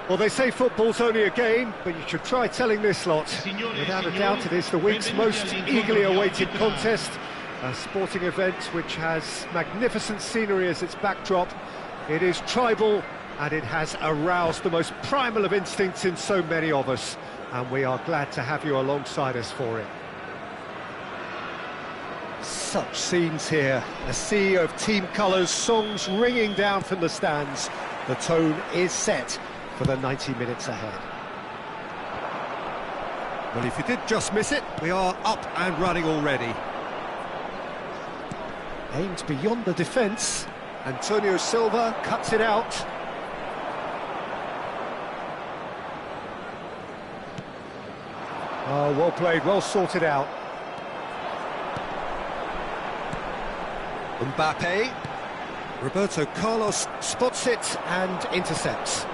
Well, they say football's only a game, but you should try telling this lot. Without a doubt, it is the week's most eagerly awaited contest. A sporting event which has magnificent scenery as its backdrop. It is tribal, and it has aroused the most primal of instincts in so many of us. And we are glad to have you alongside us for it. Such scenes here, a sea of team colours, songs ringing down from the stands. The tone is set for the 90 minutes ahead. Well, if you did just miss it, we are up and running already. Aimed beyond the defence, Antonio Silva cuts it out. Oh, well played, well sorted out. Mbappe. Roberto Carlos spots it and intercepts.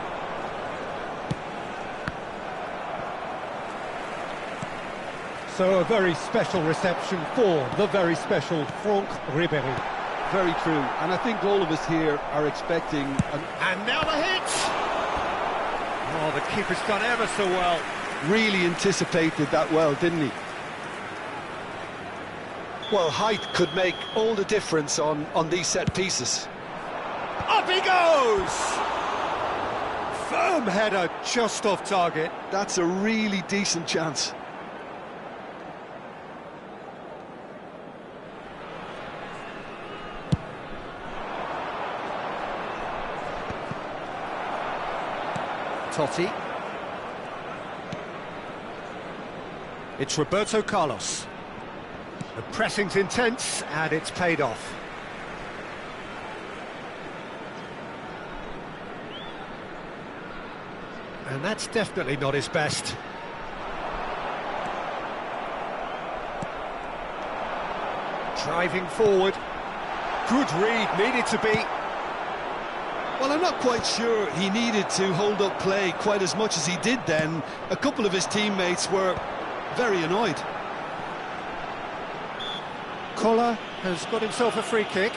So a very special reception for the very special Franck Ribéry. Very true, and I think all of us here are expecting And now the hit! Oh, the keeper's done ever so well. really anticipated that well, didn't he? Well, height could make all the difference on these set pieces. Up he goes! Firm header, just off target. That's a really decent chance. Totti. It's Roberto Carlos. The pressing's intense, and it's paid off. And that's definitely not his best. Driving forward. Good read, needed to be. Well, I'm not quite sure he needed to hold up play quite as much as he did then. A couple of his teammates were very annoyed. Koller has got himself a free kick.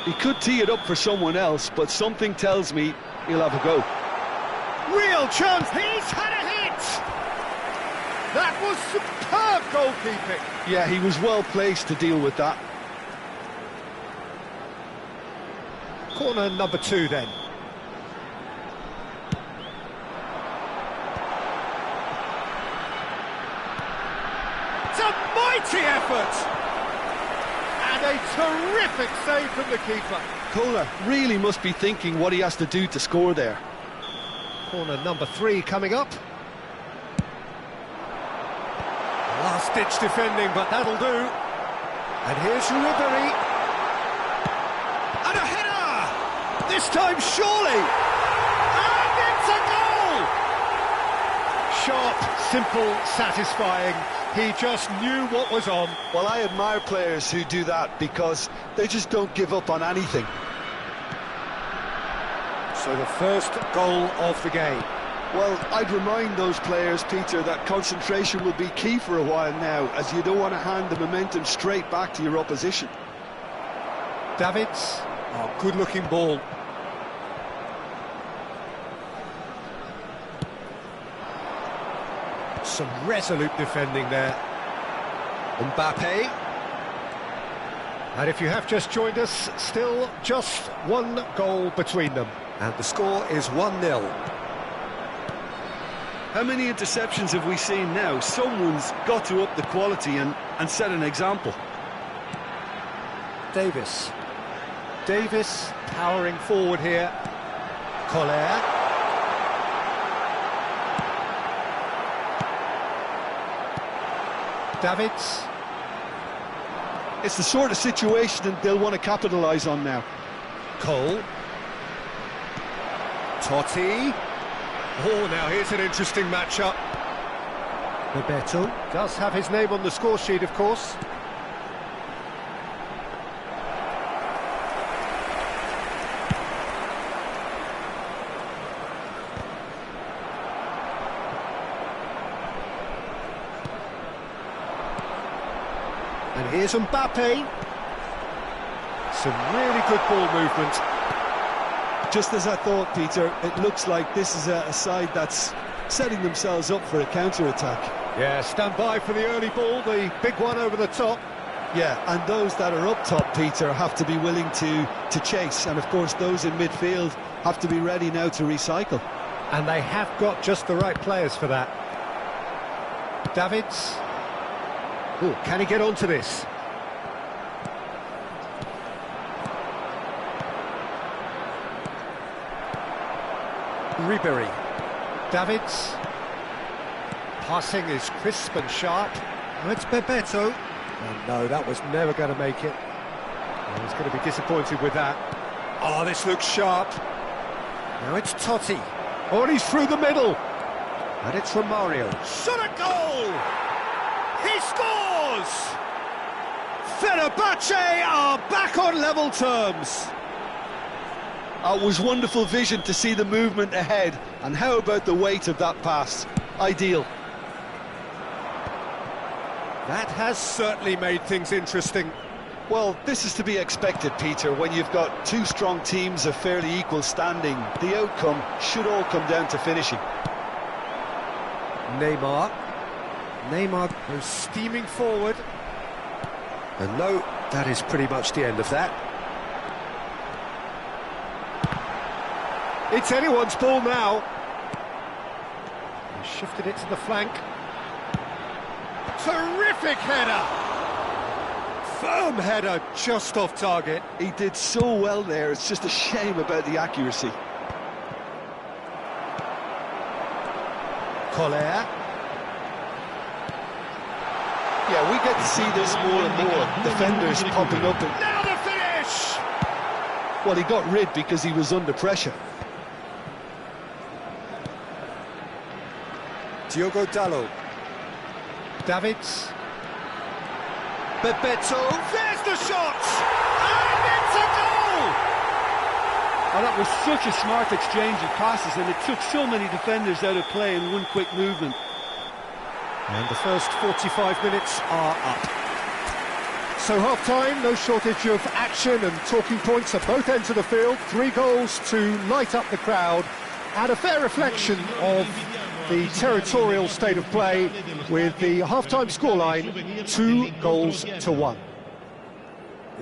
He could tee it up for someone else, but something tells me he'll have a go. Real chance, he's had a hit! That was superb goalkeeping. Yeah, he was well placed to deal with that. Corner number 2 then. It's a mighty effort! And a terrific save from the keeper. Kohler really must be thinking what he has to do to score there. Corner number 3 coming up. Last-ditch defending, but that'll do. And here's Ribéry. And a header! This time, surely! And it's a goal! Sharp, simple, satisfying. He just knew what was on. Well, I admire players who do that because they just don't give up on anything. So the first goal of the game. Well, I'd remind those players, Peter, that concentration will be key for a while now, as you don't want to hand the momentum straight back to your opposition. Davids, oh, good-looking ball. Some resolute defending there. Mbappe. And if you have just joined us, still just one goal between them. And the score is 1-0. How many interceptions have we seen now? Someone's got to up the quality and set an example. Davis. Davis powering forward here. Koller. Davids. It's the sort of situation that they'll want to capitalise on now. Cole. Totti. Oh, now here's an interesting matchup. Bebeto does have his name on the score sheet, of course. And here's Mbappe. Some really good ball movement. Just as I thought, Peter, it looks like this is a side that's setting themselves up for a counter-attack. Yeah, stand by for the early ball, the big one over the top. Yeah, and those that are up top, Peter, have to be willing to chase. And, of course, those in midfield have to be ready now to recycle. And they have got just the right players for that. Davids. Oh, can he get onto this? Ribery. Davids. Passing is crisp and sharp. Oh, it's Bebeto. Oh, no, that was never going to make it. Oh, he's going to be disappointed with that. Oh, this looks sharp. Now it's Totti. Oh, and he's through the middle. And it's Romario. Shot a goal! He scores! Fenerbahce are back on level terms. It was wonderful vision to see the movement ahead. And how about the weight of that pass? Ideal. That has certainly made things interesting. Well, this is to be expected, Peter, when you've got two strong teams of fairly equal standing. The outcome should all come down to finishing. Neymar goes steaming forward. And no, that is pretty much the end of that. It's anyone's ball now. He shifted it to the flank. Terrific header! Firm header, just off target. He did so well there, it's just a shame about the accuracy. Collier. Yeah, we get to see this more and more. Defenders popping up. And Now the finish! well, he got rid because he was under pressure. Diogo Dalot. Davids. Bebeto. There's the shot! And it's a goal! Oh, that was such a smart exchange of passes, and it took so many defenders out of play in one quick movement. And the first 45 minutes are up. So half-time, no shortage of action and talking points at both ends of the field. 3 goals to light up the crowd, and a fair reflection of the territorial state of play with the half-time scoreline 2-1.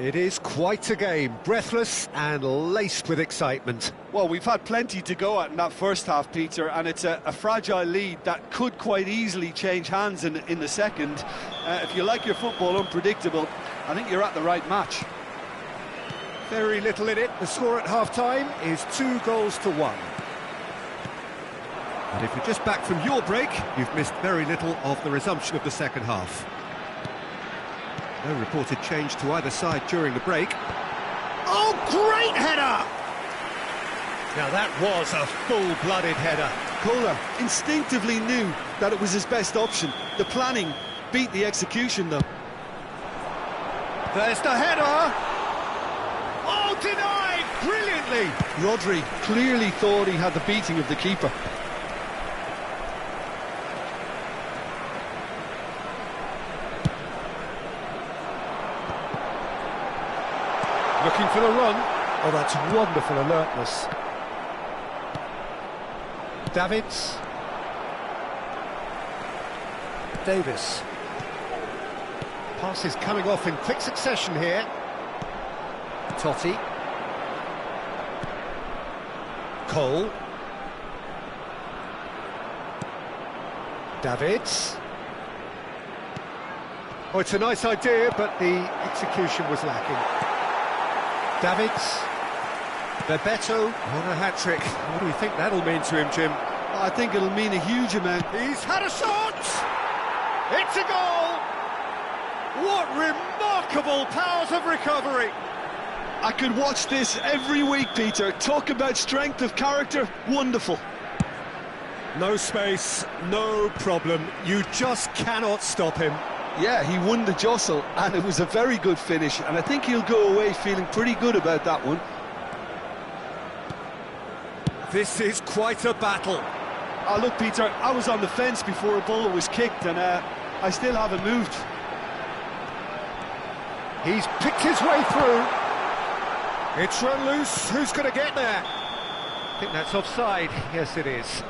It is quite a game, breathless and laced with excitement. Well, we've had plenty to go at in that first half, Peter, and it's a fragile lead that could quite easily change hands in the second. If you like your football unpredictable, I think you're at the right match. Very little in it. The score at half-time is 2-1. And if you're just back from your break, you've missed very little of the resumption of the second half. No reported change to either side during the break. Oh, great header! Now that was a full-blooded header. Kohler instinctively knew that it was his best option. The planning beat the execution, though. There's the header! Oh, denied brilliantly! Rodri clearly thought he had the beating of the keeper. Looking for the run. Oh, that's wonderful alertness. Davids. Davis. Passes coming off in quick succession here. Totti. Cole. Davids. Oh, it's a nice idea, but the execution was lacking. Davids. Bebeto. What a hat-trick. What do you think that'll mean to him, Jim? I think it'll mean a huge amount. He's had a shot! It's a goal! What remarkable powers of recovery! I could watch this every week, Peter. Talk about strength of character. Wonderful. No space, no problem. You just cannot stop him. Yeah, he won the jostle, and it was a very good finish, and I think he'll go away feeling pretty good about that one. This is quite a battle. Oh, look, Peter, I was on the fence before a ball was kicked, and I still haven't moved. He's picked his way through. It's run loose, who's going to get there? I think that's offside, yes it is.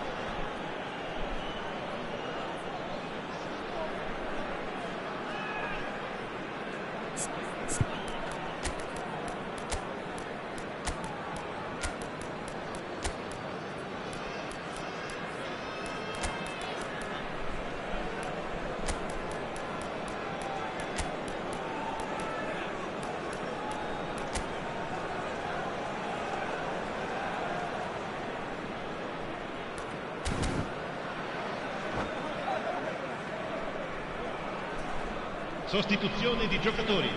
Sostituzione di giocatori.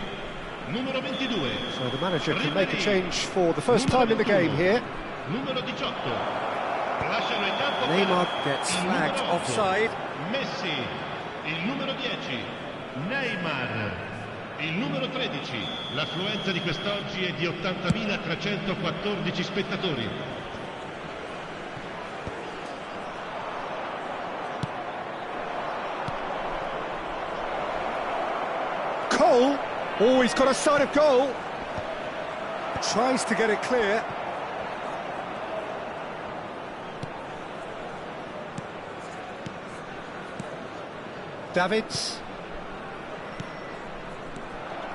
Numero 22. So the manager can make a change for the first time in the game here. Numero 18. Lasciano il campo. Neymar gets flagged offside. Messi. Il numero 10. Neymar. Il numero 13. L'affluenza di quest'oggi è di 80.314 spettatori. Cole, oh, he's got a sight of goal. Tries to get it clear. Davids.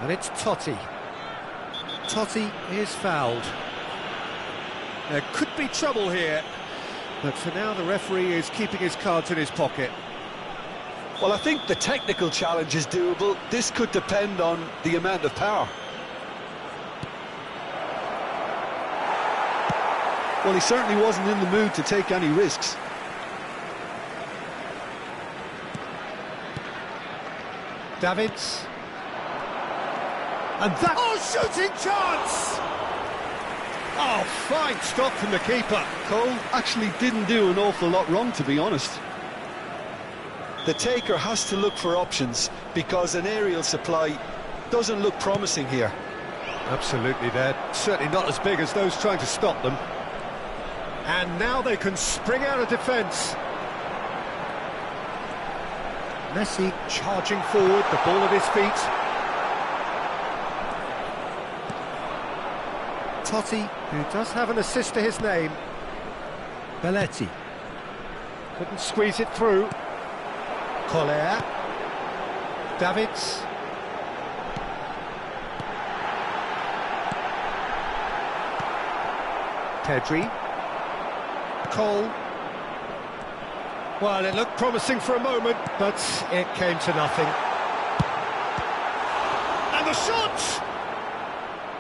And it's Totti. Totti is fouled. There could be trouble here, but for now the referee is keeping his cards in his pocket. Well, I think the technical challenge is doable. This could depend on the amount of power. Well, he certainly wasn't in the mood to take any risks. Davids. And that... Oh, shooting chance! Oh, fine stop from the keeper. Cole actually didn't do an awful lot wrong, to be honest. The taker has to look for options because an aerial supply doesn't look promising here. Absolutely, they're certainly not as big as those trying to stop them. And now they can spring out of defence. Messi charging forward, the ball at his feet. Totti, who does have an assist to his name. Belletti. Couldn't squeeze it through. Collier. Davids. Pedri. Cole. Well, it looked promising for a moment, but it came to nothing. And the shot!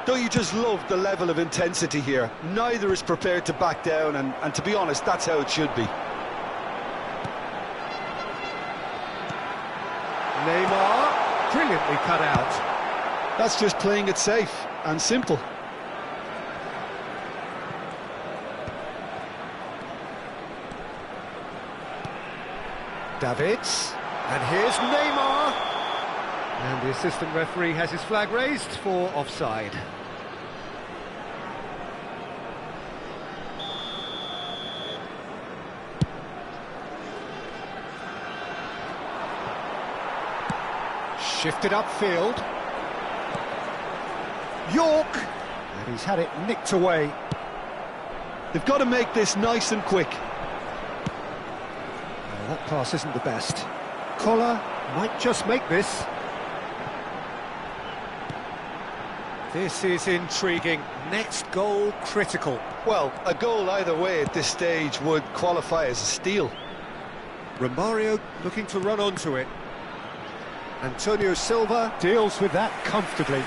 Don't you just love the level of intensity here? Neither is prepared to back down, and to be honest, that's how it should be. Neymar, brilliantly cut out. That's just playing it safe and simple. Davids, and here's Neymar. And the assistant referee has his flag raised for offside. Shifted upfield. York, and he's had it nicked away. They've got to make this nice and quick. That pass isn't the best. Collar might just make this. This is intriguing. Next goal critical. Well, a goal either way at this stage would qualify as a steal. Romario looking to run onto it. Antonio Silva deals with that comfortably.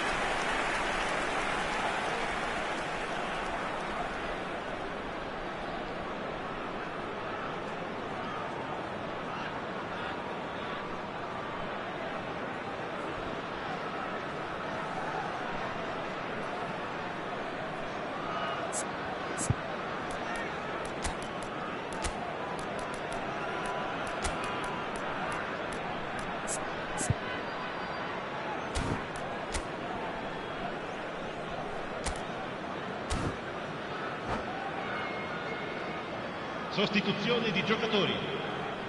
Sostituzione di giocatori.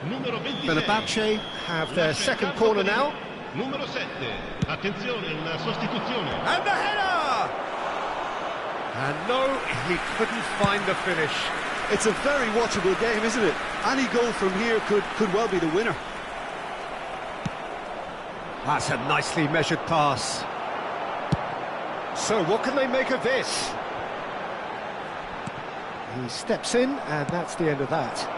Numero 26. Fenerbahce have their second corner now. Numero 7. Attenzione, una sostituzione. And the header! And no, he couldn't find the finish. It's a very watchable game, isn't it? Any goal from here could well be the winner. That's a nicely measured pass. So what can they make of this? He steps in, and that's the end of that.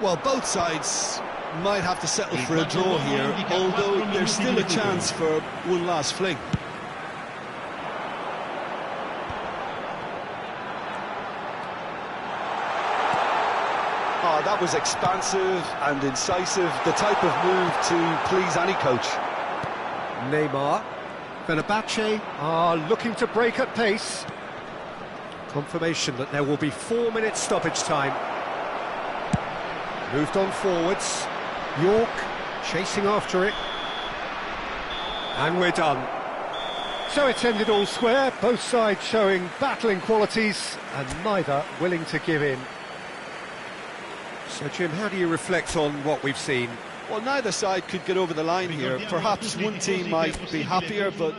Well, both sides might have to settle for a draw here, although there's still a chance for one last fling. Oh, that was expansive and incisive, the type of move to please any coach. Neymar. Fenerbahce are looking to break at pace. Confirmation that there will be 4 minutes stoppage time. Moved on forwards. York chasing after it. And we're done. So it's ended all square, both sides showing battling qualities and neither willing to give in. So Jim, how do you reflect on what we've seen? Well, neither side could get over the line here. Perhaps one team might be happier, but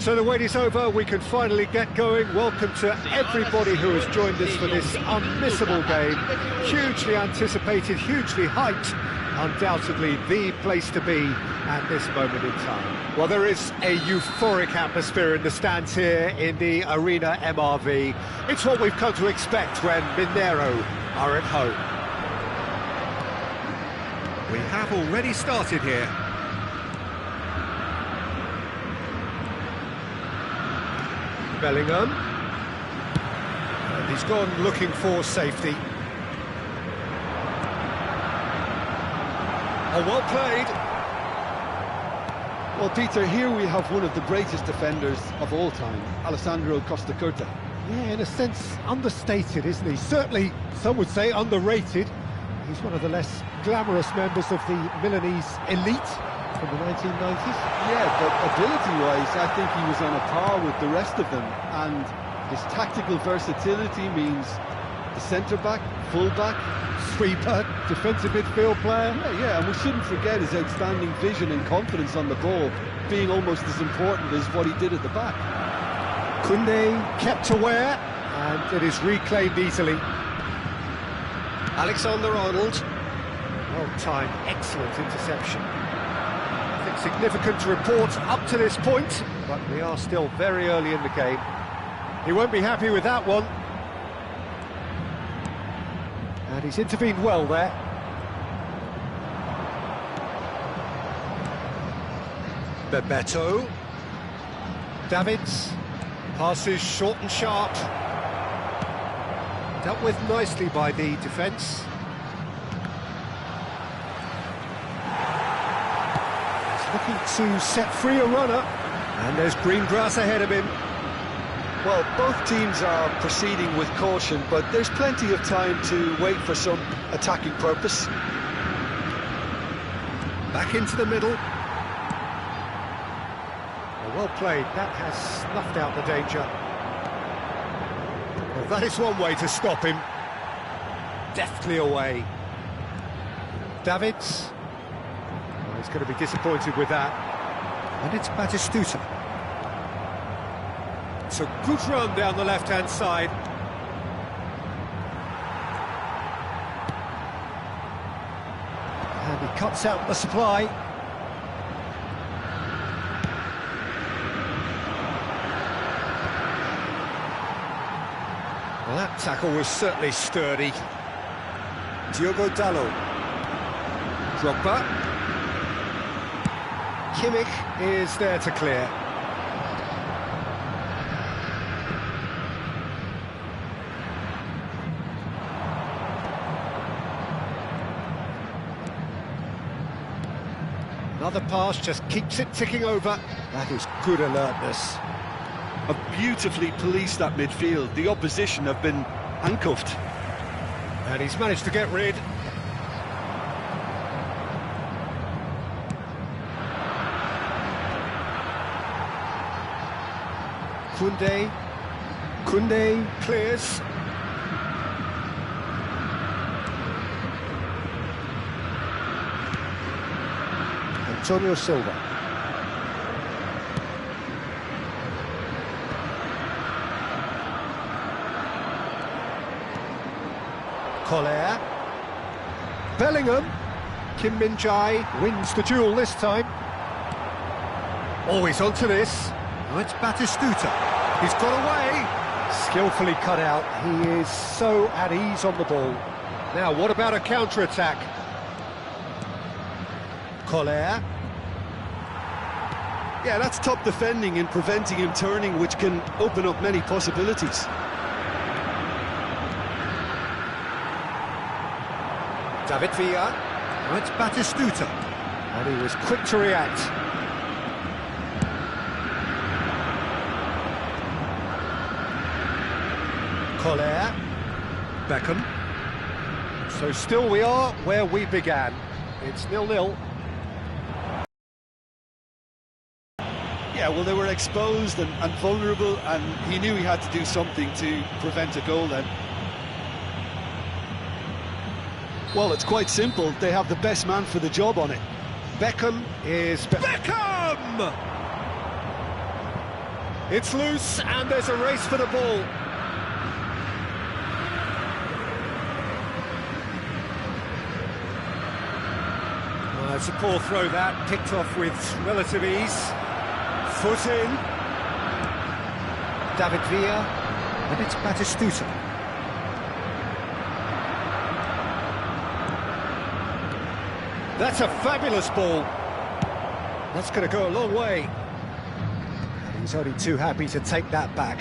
So the wait is over, we can finally get going. Welcome to everybody who has joined us for this unmissable game. Hugely anticipated, hugely hyped. Undoubtedly the place to be at this moment in time. Well, there is a euphoric atmosphere in the stands here in the Arena MRV. It's what we've come to expect when Mineiro are at home. We have already started here. Bellingham, and he's gone looking for safety. Oh, well played. Well, Peter, here we have one of the greatest defenders of all time, Alessandro Costa Curta. Yeah, in a sense, understated, isn't he? Certainly, some would say underrated. He's one of the less glamorous members of the Milanese elite from the 1990s. Yeah, but ability-wise, I think he was on a par with the rest of them, and his tactical versatility means the centre-back, full-back, Sweeper, defensive midfield player. Yeah, and we shouldn't forget his outstanding vision and confidence on the ball. being almost as important as what he did at the back. Koundé kept aware, and it is reclaimed easily. Alexander-Arnold. Well-timed, excellent interception. Nothing significant to report up to this point, but we are still very early in the game. He won't be happy with that one. And he's intervened well there. Bebeto. Davids. Passes short and sharp. Dealt with nicely by the defence. He's looking to set free a runner. And there's green grass ahead of him. Well, both teams are proceeding with caution, but there's plenty of time to wait for some attacking purpose. Back into the middle. Well played, that has snuffed out the danger. Well, that is one way to stop him. Deftly away. Davids. Well, he's going to be disappointed with that. And it's Batistuta. It's a good run down the left-hand side. And he cuts out the supply. Well, that tackle was certainly sturdy. Diogo Dalot. Drogba. Kimmich is there to clear. Another pass just keeps it ticking over. That is good alertness. Have beautifully policed that midfield. The opposition have been handcuffed. And he's managed to get rid. Koundé clears. Antonio Silva. Collier. Bellingham. Kim Min-jae wins the duel this time. Oh, he's onto this. Oh, it's Batistuta. He's got away. Skillfully cut out. He is so at ease on the ball. Now, what about a counter-attack? Collier. Yeah, that's top defending and preventing him turning, which can open up many possibilities. David Villa. Oh, it's Batistuta. And he was quick to react. Collier. Beckham. So still we are where we began. It's 0-0. Yeah, well, they were exposed and vulnerable, and he knew he had to do something to prevent a goal then. Well, it's quite simple. They have the best man for the job on it. Beckham is... Beckham! It's loose, and there's a race for the ball. Well, it's a poor throw that, picked off with relative ease. Foot in. David Villa, and it's Batistuta. That's a fabulous ball. That's going to go a long way. And he's only too happy to take that back.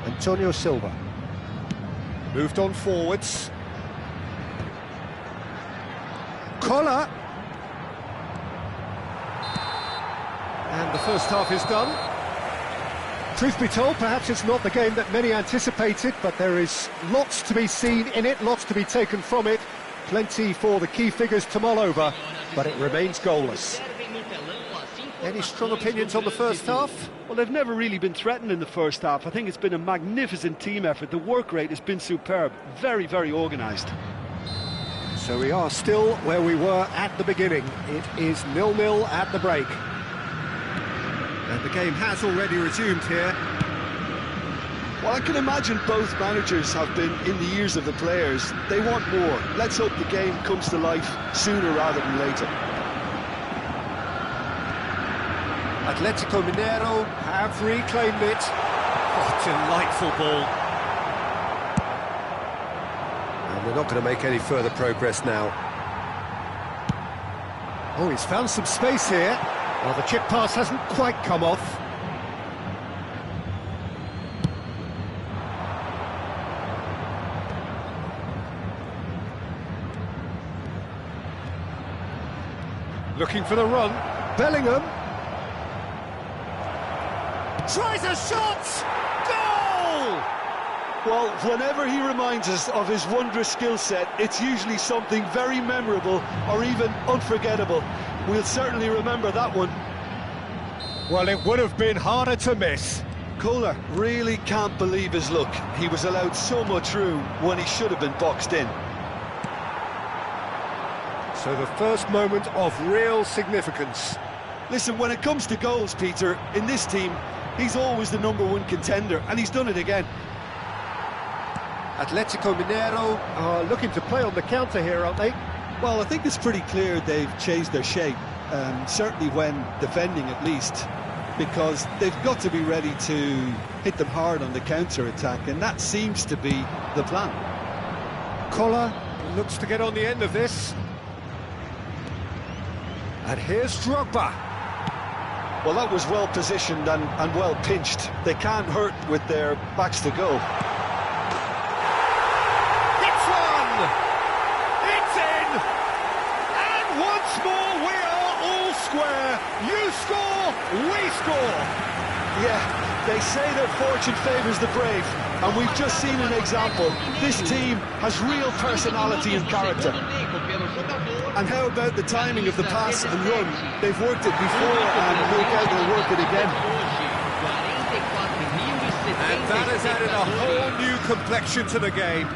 Antonio Silva. Moved on forwards. Collar. And the first half is done. Truth be told, perhaps it's not the game that many anticipated, but there is lots to be seen in it, lots to be taken from it. Plenty for the key figures to mull over, but it remains goalless. Any strong opinions on the first half? Well, they've never really been threatened in the first half. I think it's been a magnificent team effort. The work rate has been superb. Very, very organised. So we are still where we were at the beginning. It is 0-0 at the break. And the game has already resumed here. Well, I can imagine both managers have been in the ears of the players. They want more. Let's hope the game comes to life sooner rather than later. Atletico Mineiro have reclaimed it. Oh, delightful ball. And they're not going to make any further progress now. Oh, he's found some space here. Well, the chip pass hasn't quite come off. Looking for the run. Bellingham. Tries a shot! Goal! Well, whenever he reminds us of his wondrous skill set, it's usually something very memorable or even unforgettable. We'll certainly remember that one. Well, it would have been harder to miss. Kohler really can't believe his luck. He was allowed so much room when he should have been boxed in. So the first moment of real significance. Listen, when it comes to goals, Peter, in this team, he's always the #1 contender, and he's done it again. Atletico Mineiro are looking to play on the counter here, aren't they? Well, I think it's pretty clear they've changed their shape, certainly when defending at least, because they've got to be ready to hit them hard on the counter-attack, and that seems to be the plan. Kohler looks to get on the end of this. And here's Drogba. Well, that was well positioned and well pinched. They can't hurt with their backs to go. It's one! It's in! And once more we are all square. You score, we score. Yeah, they say that fortune favours the brave, and we've just seen an example. This team has real personality and character. And how about the timing of the pass and run? They've worked it before and no doubt they'll work it again. And that has added a whole new complexion to the game.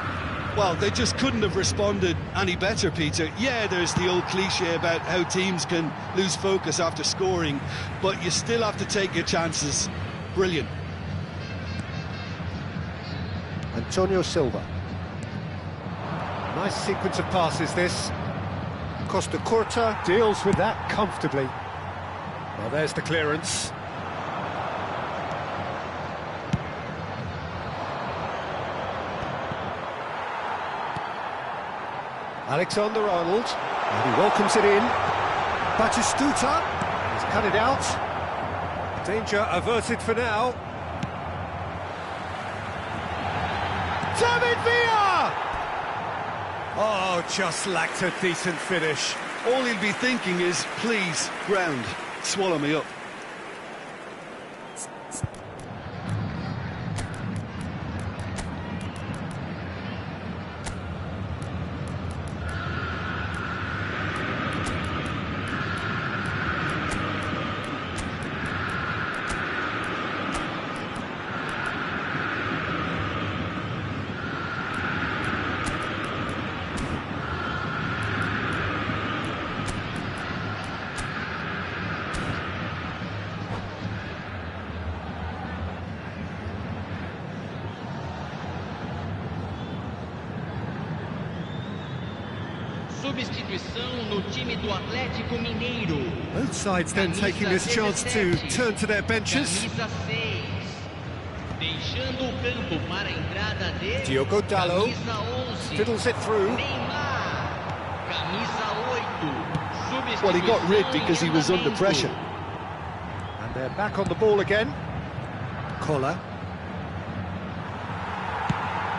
Well, they just couldn't have responded any better, Peter. Yeah, there's the old cliche about how teams can lose focus after scoring, but you still have to take your chances. Brilliant. Antonio Silva. Nice sequence of passes, this. Costa Curta deals with that comfortably. Well, there's the clearance. Alexander-Arnold, and he welcomes it in. Batistuta, he's cut it out. Danger averted for now. David Villa! Oh, just lacked a decent finish. All he'll be thinking is, please, ground, swallow me up. Substituição no time do Atlético Mineiro. Both sides then taking this chance to turn to their benches. Camisa 6. Deixando o campo para a entrada dele. Diogo Dalot Camisa 11. fiddles it through. Neymar. Camisa 8. Well, he got rid because he was under pressure. And they're back on the ball again. Kohler.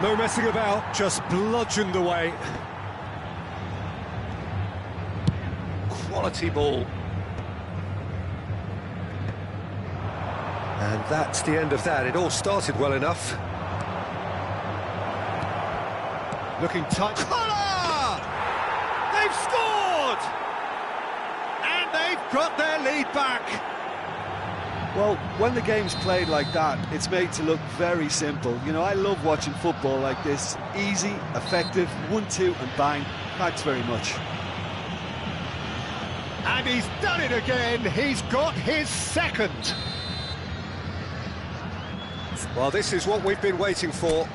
No messing about, just bludgeoned away. Quality ball. And that's the end of that. It all started well enough. Looking tight. Kohler! They've scored! And they've got their lead back. Well, when the game's played like that, it's made to look very simple. You know, I love watching football like this. Easy, effective, 1-2 and bang. Thanks very much. And he's done it again. He's got his second. Well, this is what we've been waiting for.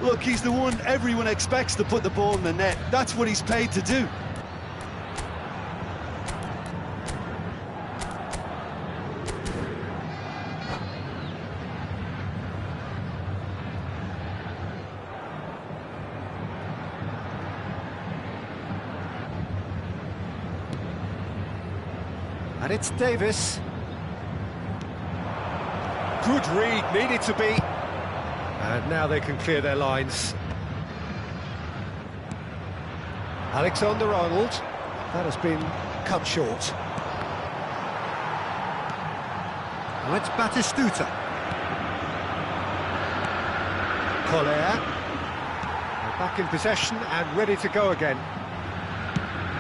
Look, he's the one everyone expects to put the ball in the net. That's what he's paid to do. And it's Davis. Good read, needed to be. And now they can clear their lines. Alexander-Arnold. That has been cut short. Now it's Batistuta. Collier. Back in possession and ready to go again.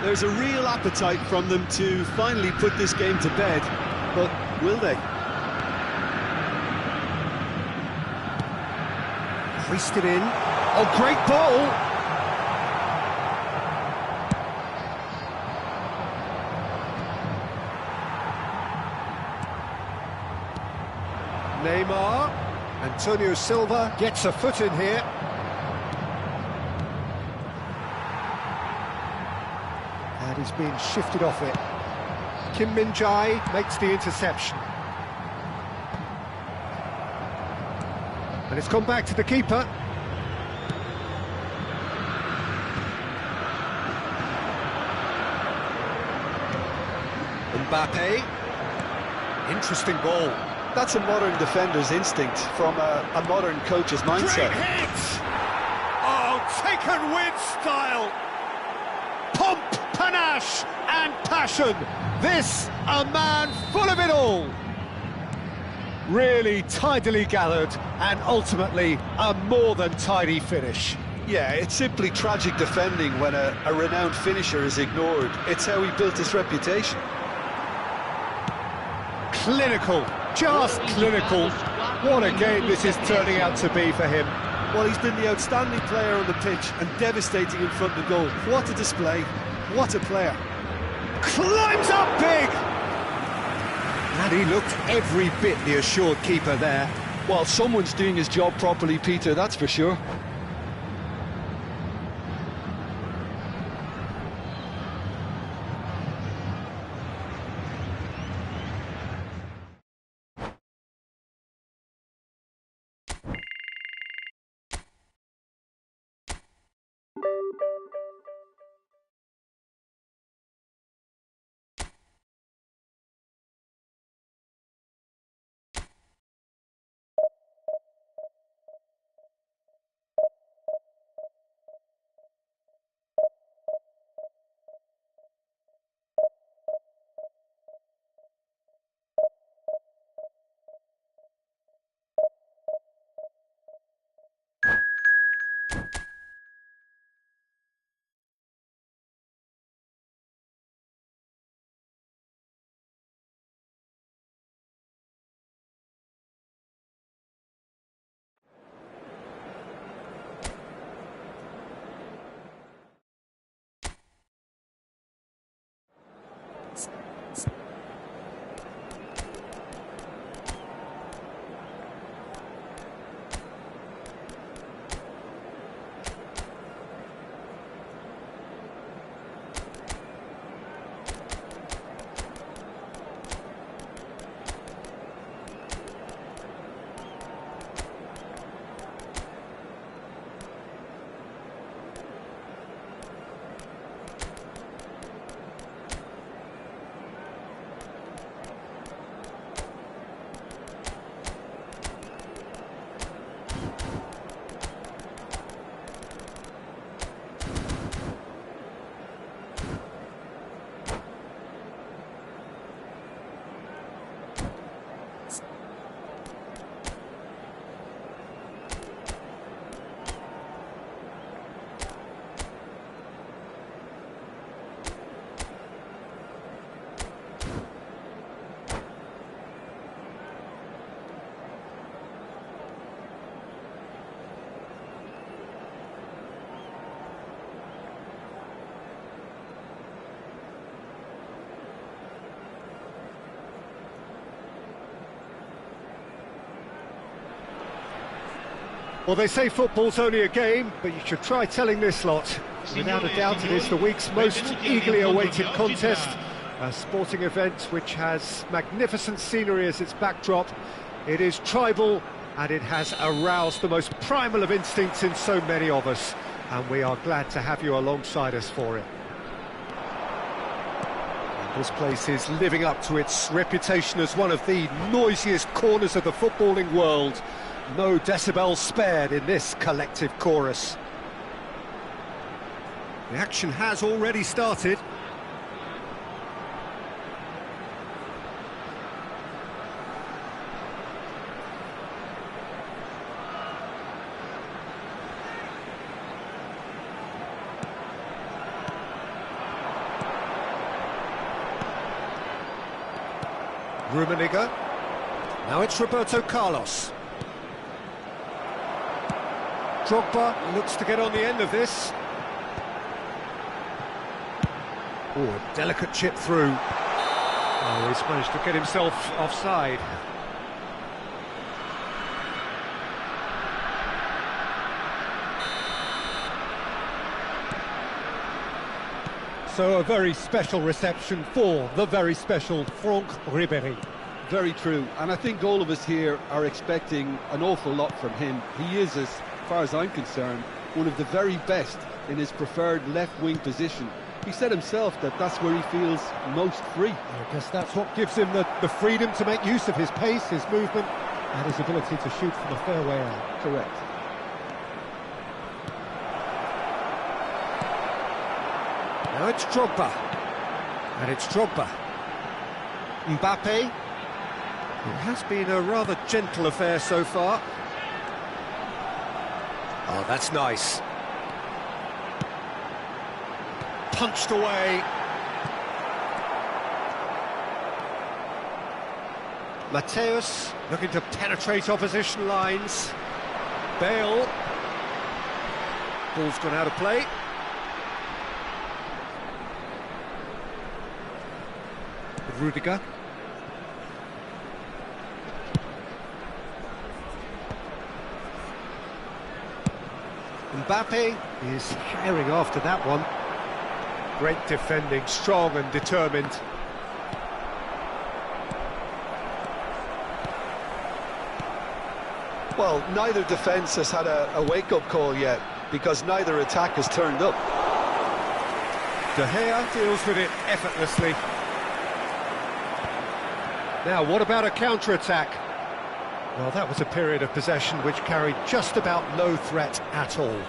There's a real appetite from them to finally put this game to bed, but will they? Hoisted in. Oh, great ball! Neymar. Antonio Silva gets a foot in here. And he's being shifted off it. Kim Min-jae makes the interception. And it's gone back to the keeper. Mbappe. Interesting ball. That's a modern defender's instinct from a modern coach's mindset. Great hit! Oh, taken with style. Pomp, panache and passion. This, a man full of it all. Really tidily gathered and ultimately a more than tidy finish. Yeah, it's simply tragic defending when a renowned finisher is ignored. It's how he built his reputation. Clinical, just clinical. What a game this is turning out to be for him. Well, he's been the outstanding player on the pitch and devastating in front of goal. What a display, what a player. Climbs up big! And he looked every bit the assured keeper there. Well, someone's doing his job properly, Peter, that's for sure. Well, they say football's only a game, but you should try telling this lot. Without a doubt, it is the week's most eagerly awaited contest. A sporting event which has magnificent scenery as its backdrop. It is tribal, and it has aroused the most primal of instincts in so many of us. And we are glad to have you alongside us for it. This place is living up to its reputation as one of the noisiest corners of the footballing world. No decibels spared in this collective chorus. The action has already started. Rummenigge. Now it's Roberto Carlos. Drogba looks to get on the end of this. Oh, a delicate chip through. Oh, he's managed to get himself offside. So a very special reception for the very special Franck Ribéry. Very true, and I think all of us here are expecting an awful lot from him. He is, as far as I'm concerned, one of the very best in his preferred left-wing position. He said himself that that's where he feels most free. I guess that's what gives him the freedom to make use of his pace, his movement, and his ability to shoot from a fair way out. Correct. Now it's Drogba. And it's Drogba. Mbappe. It has been a rather gentle affair so far. Oh, that's nice. Punched away. Mateus looking to penetrate opposition lines. Bale. Ball's gone out of play. Rudiger. Mbappe is firing after that one. Great defending, strong and determined. Well, neither defence has had a wake-up call yet, because neither attack has turned up. De Gea deals with it effortlessly. Now, what about a counter-attack? Well, that was a period of possession which carried just about no threat at all.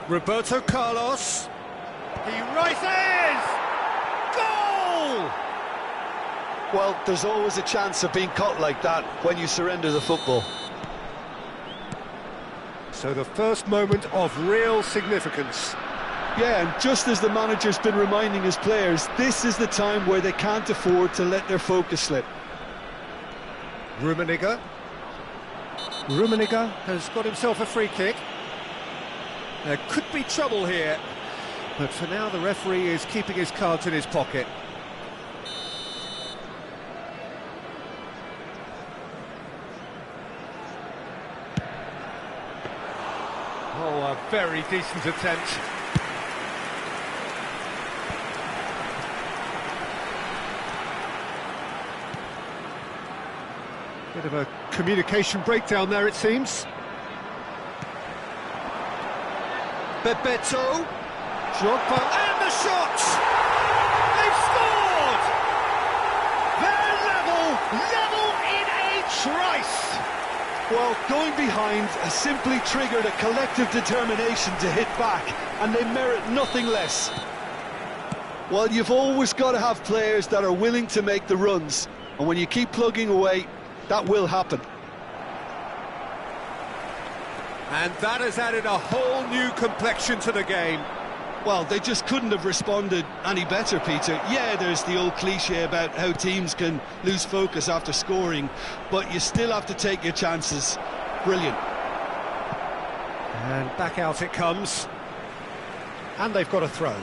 Roberto Carlos. He rises! Goal! Well, there's always a chance of being caught like that when you surrender the football. So the first moment of real significance. Yeah, and just as the manager's been reminding his players, this is the time where they can't afford to let their focus slip. Rummenigge. Rummenigge has got himself a free kick. There could be trouble here, but for now the referee is keeping his cards in his pocket. Oh, a very decent attempt. Bit of a communication breakdown there, it seems. Bebeto. Drogba, and the shot! They've scored! They're level in a trice! Well, going behind has simply triggered a collective determination to hit back, and they merit nothing less. Well, you've always got to have players that are willing to make the runs, and when you keep plugging away, that will happen. And that has added a whole new complexion to the game. Well, they just couldn't have responded any better, Peter. Yeah, there's the old cliche about how teams can lose focus after scoring, but you still have to take your chances. Brilliant. And back out it comes. And they've got a throw.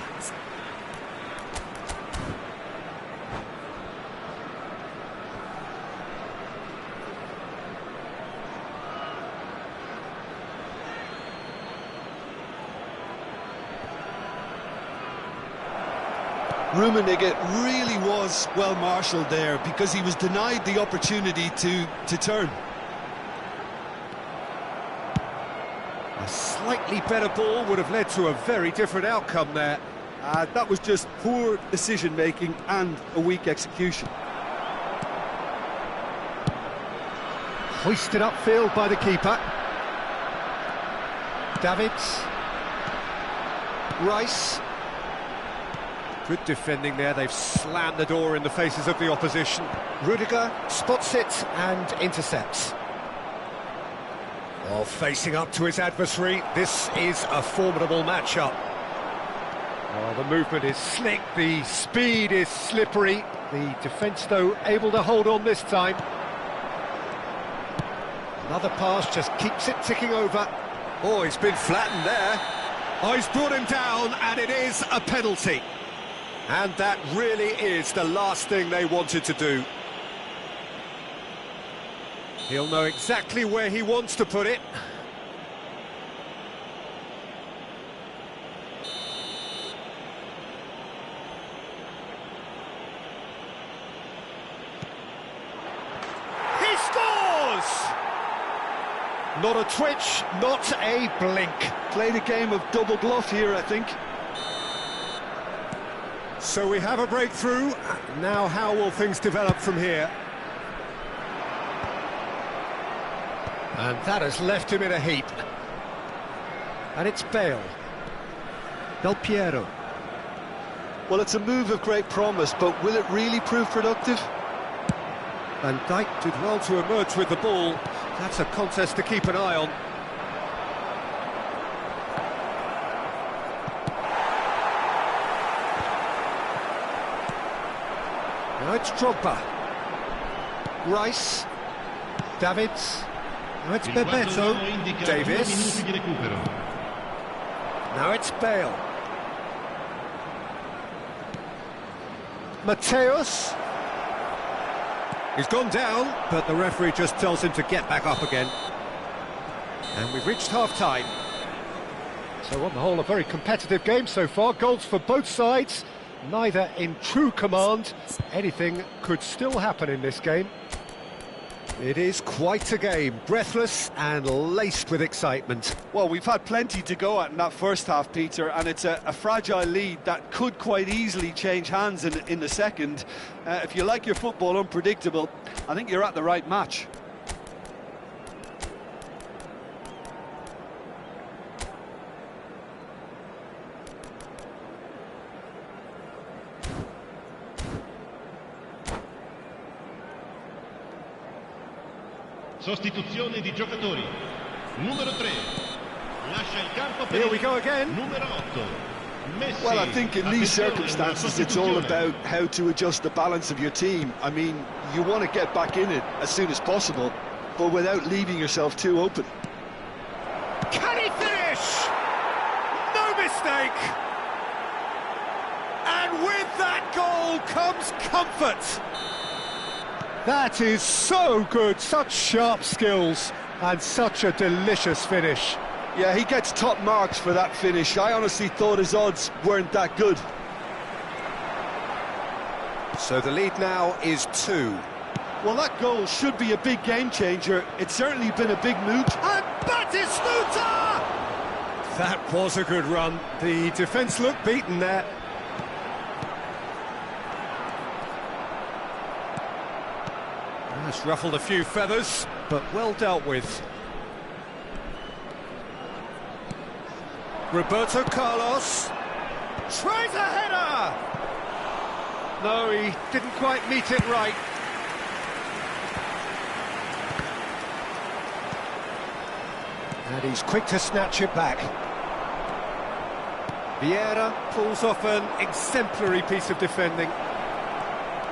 Rummenigge really was well marshalled there because he was denied the opportunity to turn. A slightly better ball would have led to a very different outcome there. That was just poor decision-making and a weak execution. Hoisted upfield by the keeper. Davids. Rice. Good defending there, they've slammed the door in the faces of the opposition. Rudiger spots it and intercepts. Well, facing up to his adversary, this is a formidable matchup. Oh, the movement is slick, the speed is slippery. The defence, though, able to hold on this time. Another pass just keeps it ticking over. Oh, he's been flattened there. Oh, he's brought him down, and it is a penalty. And that really is the last thing they wanted to do. He'll know exactly where he wants to put it. He scores! Not a twitch, not a blink. Played a game of double bluff here, I think. So we have a breakthrough. Now how will things develop from here? And that has left him in a heap. And it's Bale. Del Piero. Well, it's a move of great promise, but will it really prove productive? Van Dijk did well to emerge with the ball. That's a contest to keep an eye on. Now it's Drogba. Rice. Davids. Now it's Bebeto. Davis. Now it's Bale. Mateus. He's gone down, but the referee just tells him to get back up again. And we've reached half-time. So on the whole, a very competitive game so far. Goals for both sides, neither in true command. Anything could still happen in this game. It is quite a game, breathless and laced with excitement. Well, we've had plenty to go at in that first half, Peter, and it's a fragile lead that could quite easily change hands in the second. If you like your football unpredictable, I think you're at the right match. Sostituzione di giocatori. Numero 3. Lascia il campo per Here we go again. Numero 8. Messi. Well, I think in these circumstances it's all about how to adjust the balance of your team. I mean, you want to get back in it as soon as possible, but without leaving yourself too open. Can he finish? No mistake! And with that goal comes comfort. That is so good, such sharp skills and such a delicious finish. Yeah, he gets top marks for that finish. I honestly thought his odds weren't that good. So the lead now is 2. Well, that goal should be a big game changer. It's certainly been a big move. And Batistuta! That was a good run. The defence looked beaten there. That's ruffled a few feathers, but well dealt with. Roberto Carlos tries a header! No, he didn't quite meet it right. And he's quick to snatch it back. Vieira pulls off an exemplary piece of defending.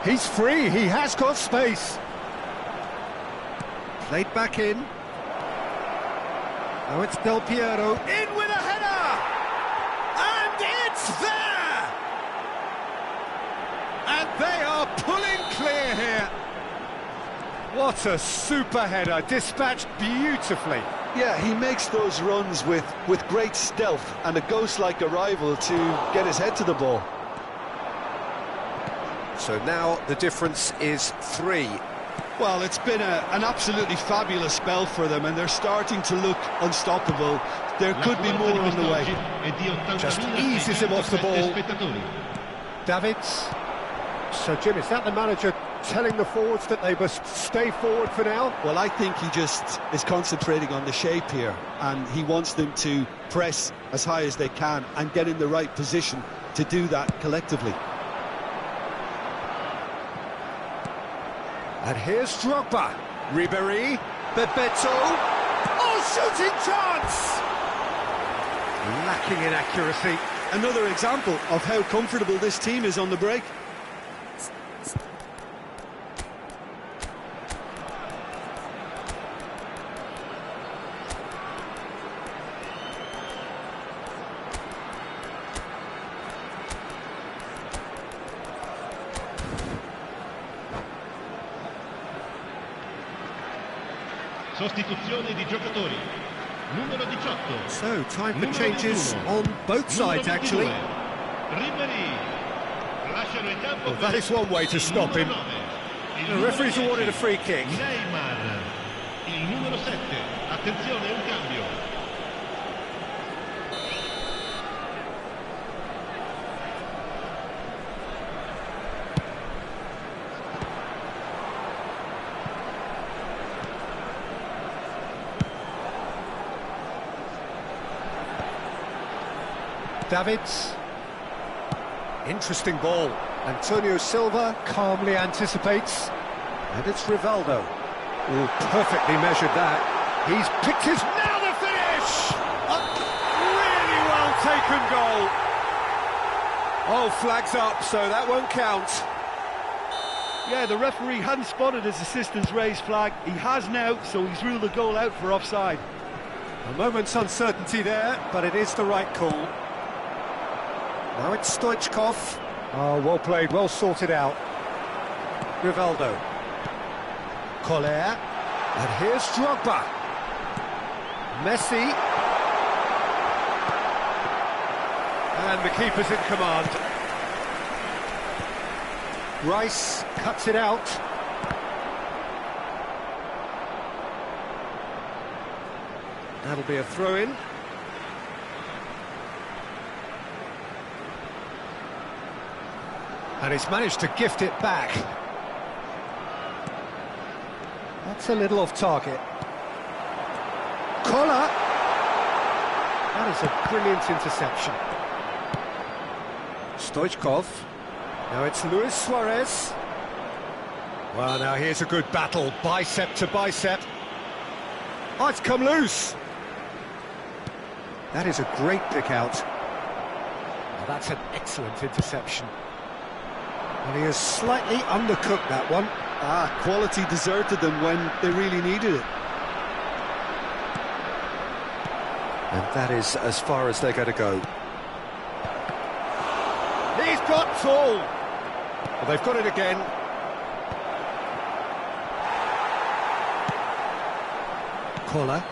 He's free, he has got space. Played back in. Now it's Del Piero. In with a header! And it's there! And they are pulling clear here. What a super header, dispatched beautifully. Yeah, he makes those runs with great stealth and a ghost-like arrival to get his head to the ball. So now the difference is 3. Well, it's been an absolutely fabulous spell for them, and they're starting to look unstoppable. There could be more on the way. Just eases him off the ball. Davids. So, Jim, is that the manager telling the forwards that they must stay forward for now? Well, I think he just is concentrating on the shape here, and he wants them to press as high as they can and get in the right position to do that collectively. And here's Drogba. Ribéry. Bebeto. Oh, shooting chance! Lacking in accuracy. Another example of how comfortable this team is on the break. Sostituzione di giocatori. Numero 18. So, time for changes on both sides, actually. Well, that is one way to stop him. The referee's awarded a free kick. Neymar. Il numero 7. Attenzione, un cambio. Davids. Interesting ball. Antonio Silva calmly anticipates. And it's Rivaldo. Oh, perfectly measured that. He's picked his... Now the finish! A really well taken goal. Oh, flags up, so that won't count. Yeah, the referee hadn't spotted his assistant's raised flag. He has now, so he's ruled the goal out for offside. A moment's uncertainty there, but it is the right call. Now it's Stoichkov. Oh, well played, well sorted out. Rivaldo. Collier. And here's Drogba. Messi. And the keeper's in command. Rice cuts it out. That'll be a throw-in. And he's managed to gift it back. That's a little off target. Collar. That is a brilliant interception. Stoichkov. Now it's Luis Suarez. Well, now here's a good battle, bicep to bicep. Oh, it's come loose. That is a great pick out. Well, that's an excellent interception. And he has slightly undercooked that one. Quality deserted them when they really needed it. And that is as far as they're going to go. He's got full. Well, they've got it again. Collar.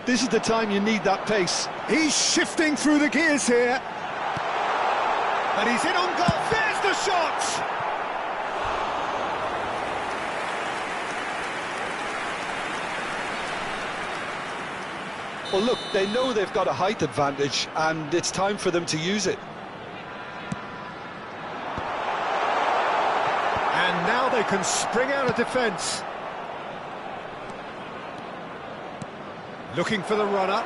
This is the time you need that pace. He's shifting through the gears here. And he's in on goal. There's the shot! Well, look, they know they've got a height advantage, and it's time for them to use it. And now they can spring out of defence. Looking for the runner.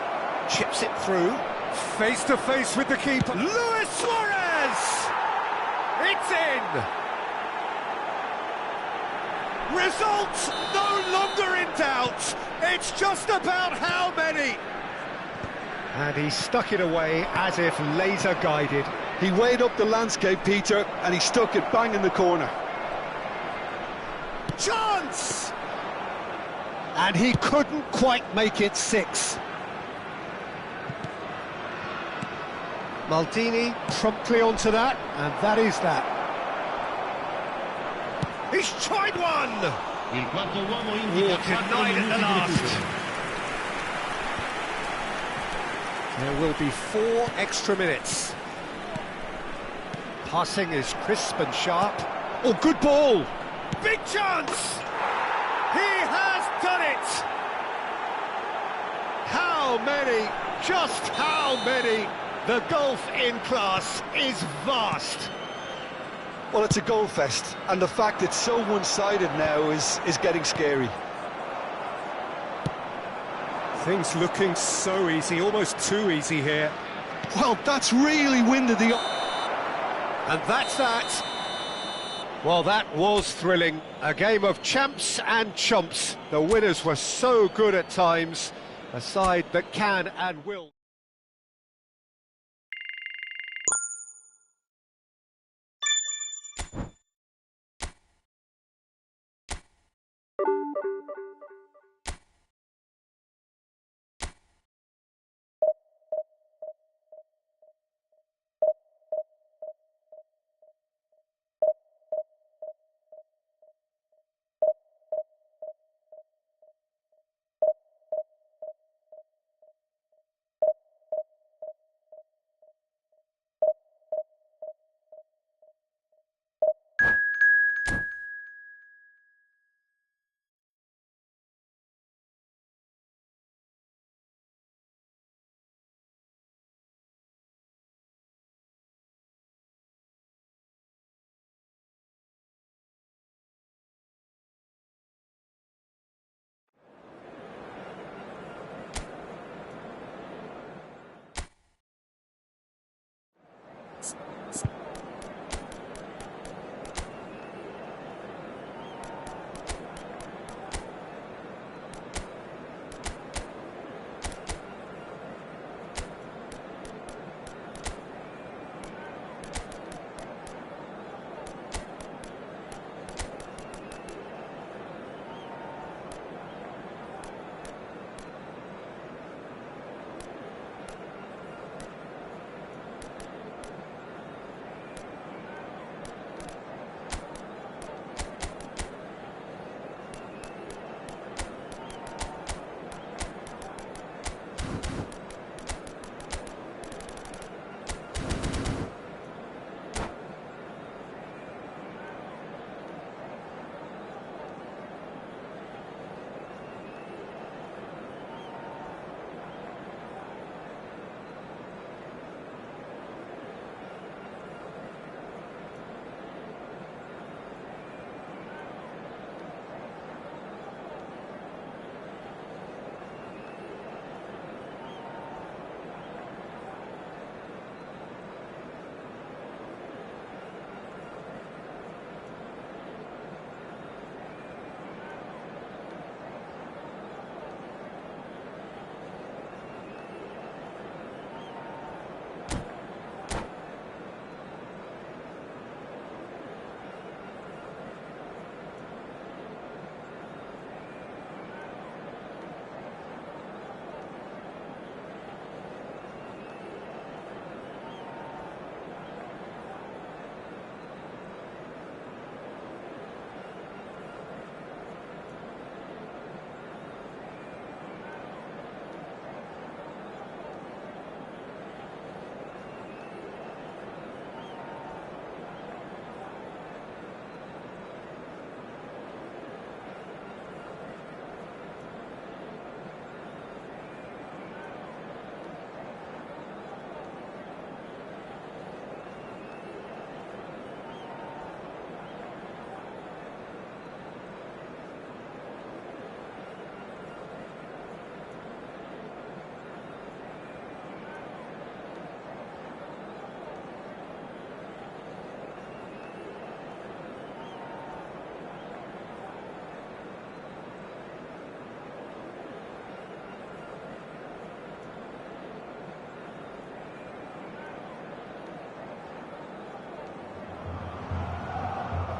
Chips it through. Face to face with the keeper. Luis Suarez! It's in! Result no longer in doubt. It's just about how many. And he stuck it away as if laser guided. He weighed up the landscape, Peter, and he stuck it bang in the corner. Chance! And he couldn't quite make it 6. Maldini promptly onto that, and that is that. He's tried one! Il quarto uomo indica 4 denied at the minuti di last. recupero. There will be 4 extra minutes. Passing is crisp and sharp. Oh, good ball! Big chance! He has done it! How many? Just how many? The gulf in class is vast. Well, it's a goal fest, and the fact it's so one-sided now is getting scary. Things looking so easy, almost too easy here. Well, that's really winded the... And that's that. Well, that was thrilling. A game of champs and chumps. The winners were so good at times. A side that can and will.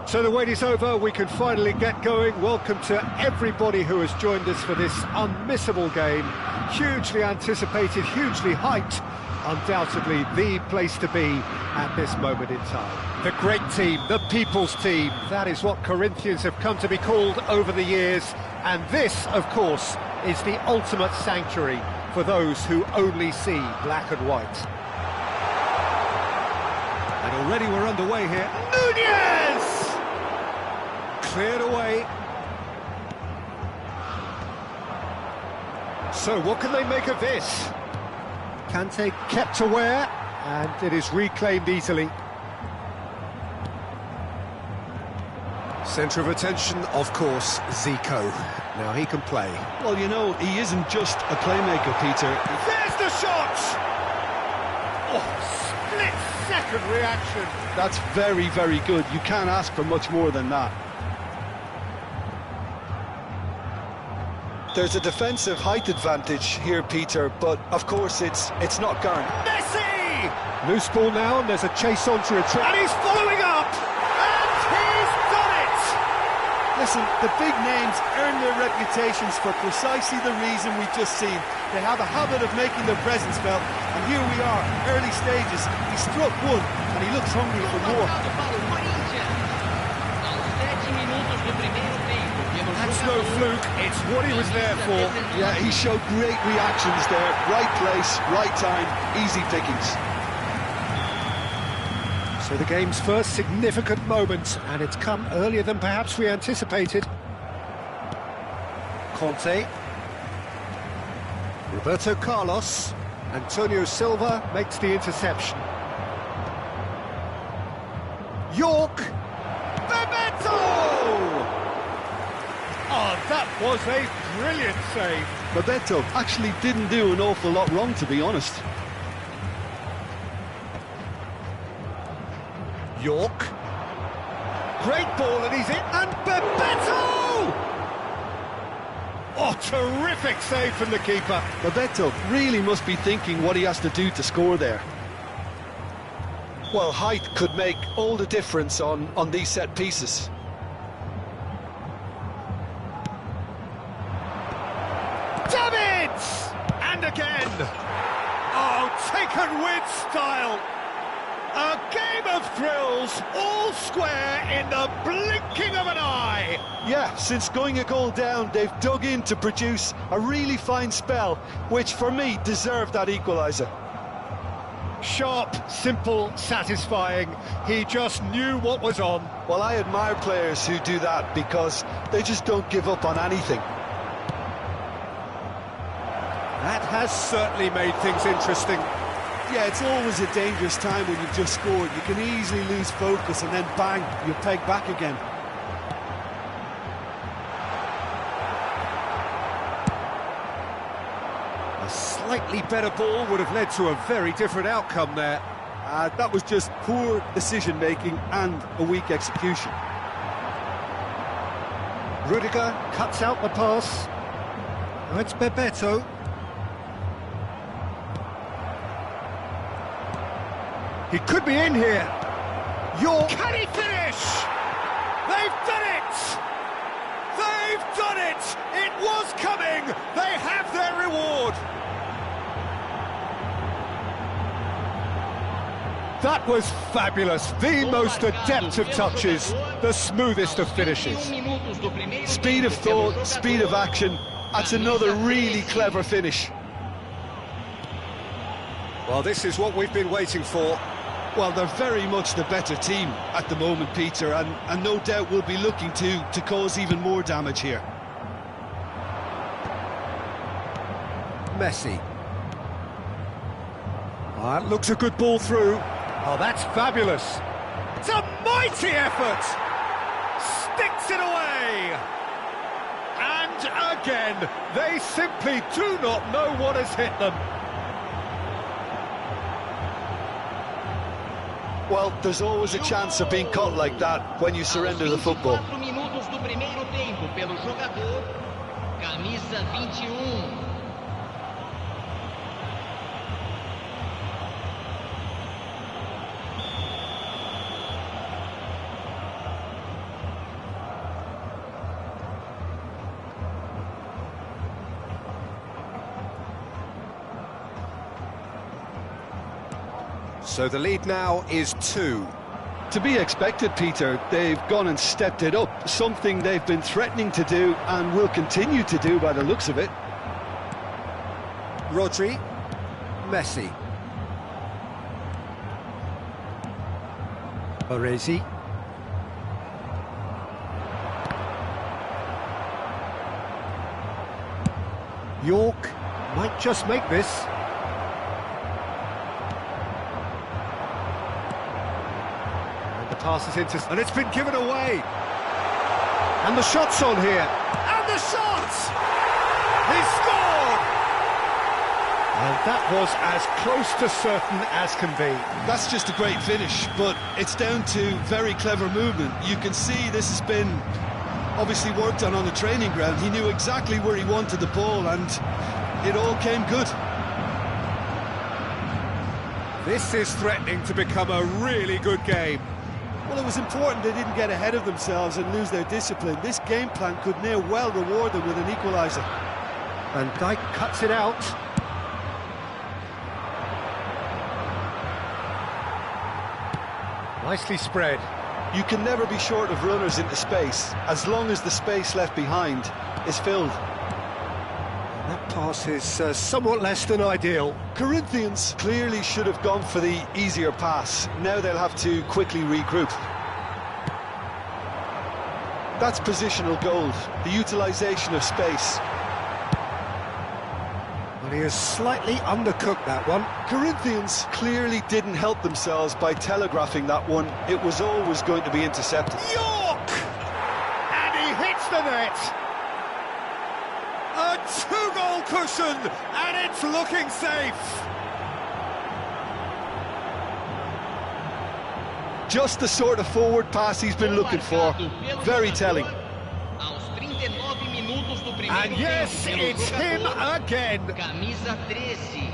So the wait is over, we can finally get going. Welcome to everybody who has joined us for this unmissable game. Hugely anticipated, hugely hyped. Undoubtedly the place to be at this moment in time. The great team, the people's team, that is what Corinthians have come to be called over the years. And this, of course, is the ultimate sanctuary for those who only see black and white. And Already we're underway here. Nunez! Cleared away. So what can they make of this? Kante kept aware, and it is reclaimed easily. Centre of attention, of course, Zico. Now he can play. Well, you know, he isn't just a playmaker, Peter. There's the shot! Oh, split-second reaction. That's very, very good. You can't ask for much more than that. There's a defensive height advantage here, Peter, but of course it's not guaranteed. Messi! Loose ball now, and there's a chase on to retrieve. And he's following up! And he's done it! Listen, the big names earn their reputations for precisely the reason we've just seen. They have a habit of making their presence felt, and here we are, early stages. He struck one, and he looks hungry for more. That's no fluke, it's what he was there for. Yeah, he showed great reactions there. Right place, right time, easy pickings. So the game's first significant moment, and it's come earlier than perhaps we anticipated. Conte. Roberto Carlos. Antonio Silva makes the interception. York. Bebeto! Oh, that was a brilliant save. Bebeto actually didn't do an awful lot wrong, to be honest. York. Great ball, and he's in. And Bebeto! Oh, terrific save from the keeper. Bebeto really must be thinking what he has to do to score there. Well, height could make all the difference on these set pieces. Davids! And again! Oh, taken with style! A game of thrills, all square in the blinking of an eye! Yeah, since going a goal down, they've dug in to produce a really fine spell, which for me deserved that equaliser. Sharp, simple, satisfying. He just knew what was on. Well, I admire players who do that because they just don't give up on anything. That has certainly made things interesting. Yeah, it's always a dangerous time when you've just scored. You can easily lose focus and then bang, you're pegged back again. A slightly better ball would have led to a very different outcome there. That was just poor decision-making and a weak execution. Rudiger cuts out the pass. Now it's Bebeto. He could be in here. York. Can he finish? They've done it! They've done it! It was coming! They have their reward! That was fabulous. The most adept of touches, the smoothest of finishes. Speed of thought, speed of action. That's another really clever finish. Well, this is what we've been waiting for. Well, they're very much the better team at the moment, Peter, and no doubt will be looking to cause even more damage here. Messi. Oh, that looks a good ball through. Oh, that's fabulous. It's a mighty effort. Sticks it away. And again, they simply do not know what has hit them. Well, there's always a chance of being caught like that when you surrender the football. Minutos do primeiro tempo pelo jogador, camisa 21. So the lead now is 2. To be expected, Peter. They've gone and stepped it up, something they've been threatening to do and will continue to do by the looks of it. Rodri, Messi. Baresi. York might just make this. And the pass is into... and it's been given away. And the shot's on here. And the shot! He scored! And that was as close to certain as can be. That's just a great finish, but it's down to very clever movement. You can see this has been obviously worked on the training ground. He knew exactly where he wanted the ball, and it all came good. This is threatening to become a really good game. Well, it was important they didn't get ahead of themselves and lose their discipline. This game plan could near well reward them with an equaliser. Van Dijk cuts it out. Nicely spread. You can never be short of runners into space, as long as the space left behind is filled. That pass is somewhat less than ideal. Corinthians clearly should have gone for the easier pass. Now they'll have to quickly regroup. That's positional gold, the utilisation of space. Well, he has slightly undercooked that one. Corinthians clearly didn't help themselves by telegraphing that one. It was always going to be intercepted. York! And he hits the net! A two-goal cushion, and it's looking safe! Just the sort of forward pass he's been looking for. Very telling. And yes, it's him again. Camisa 13.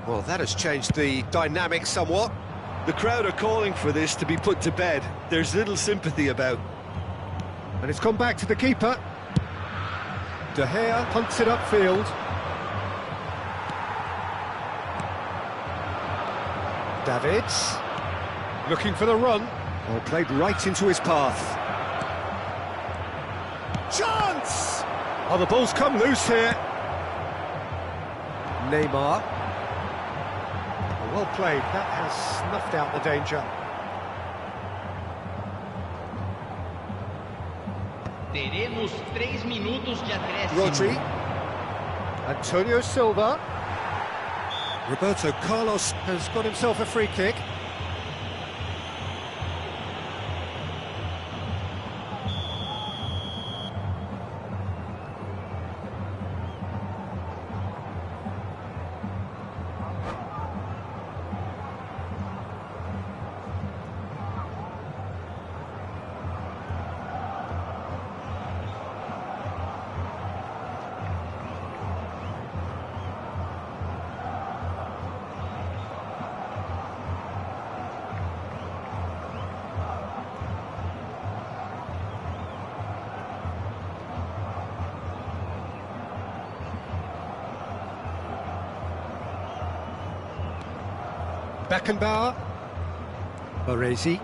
Well, that has changed the dynamic somewhat. The crowd are calling for this to be put to bed. There's little sympathy about. And it's gone back to the keeper. De Gea punts it upfield. Davids looking for the run. Well, played right into his path. Chance! Oh, the ball's come loose here. Neymar. Well played, that has snuffed out the danger. Teremos 3 minutos de acréscimo. Rodri. Antonio Silva. Roberto Carlos has got himself a free kick. Beckenbauer. Baresi.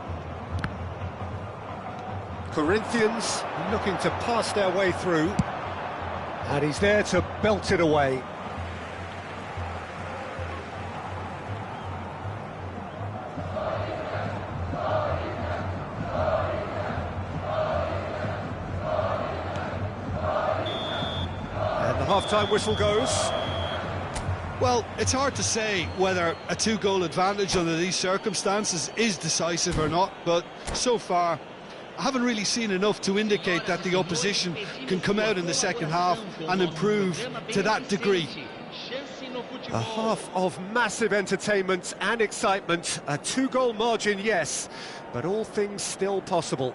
Corinthians looking to pass their way through. And he's there to belt it away. half-time whistle goes. Well, it's hard to say whether a two-goal advantage under these circumstances is decisive or not, but so far I haven't really seen enough to indicate that the opposition can come out in the second half and improve to that degree. A half of massive entertainment and excitement, a two-goal margin, yes, but all things still possible.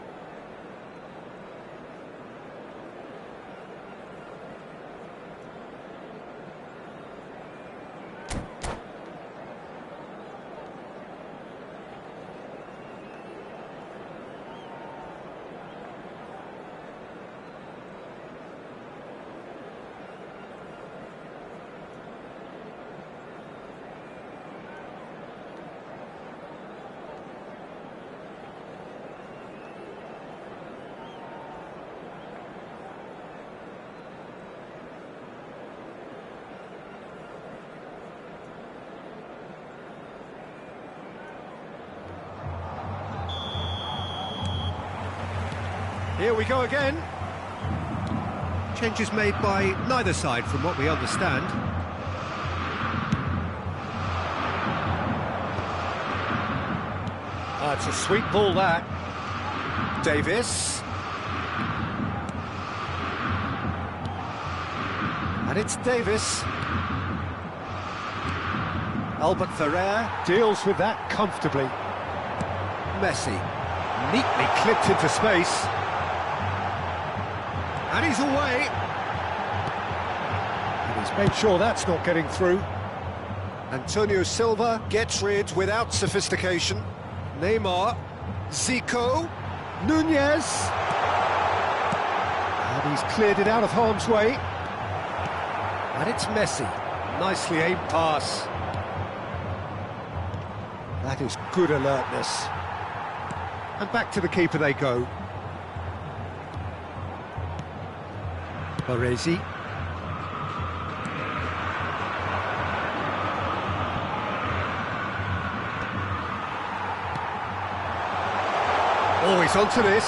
Here we go again. Changes made by neither side from what we understand. It's a sweet ball, that. Davis. And it's Davis. Albert Ferrer deals with that comfortably. Messi, neatly clipped into space. And he's away. And he's made sure that's not getting through. Antonio Silva gets rid without sophistication. Neymar, Zico, Nunez. And he's cleared it out of harm's way. And it's Messi. Nicely aimed pass. That is good alertness. And back to the keeper they go. Baresi. Oh, he's onto this.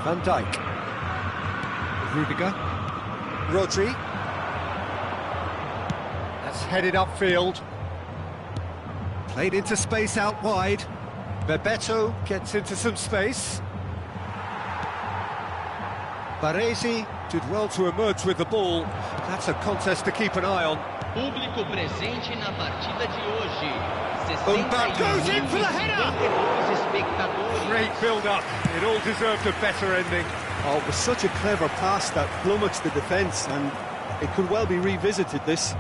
Van Dijk. Rudiger. Rodri. That's headed upfield. Played into space out wide. Bebeto gets into some space. Baresi did well to emerge with the ball. That's a contest to keep an eye on. Público presente na partida de hoje. Goes in for the header! Great build-up. It all deserved a better ending. Oh, it was such a clever pass that flummoxed the defence, and it could well be revisited, this.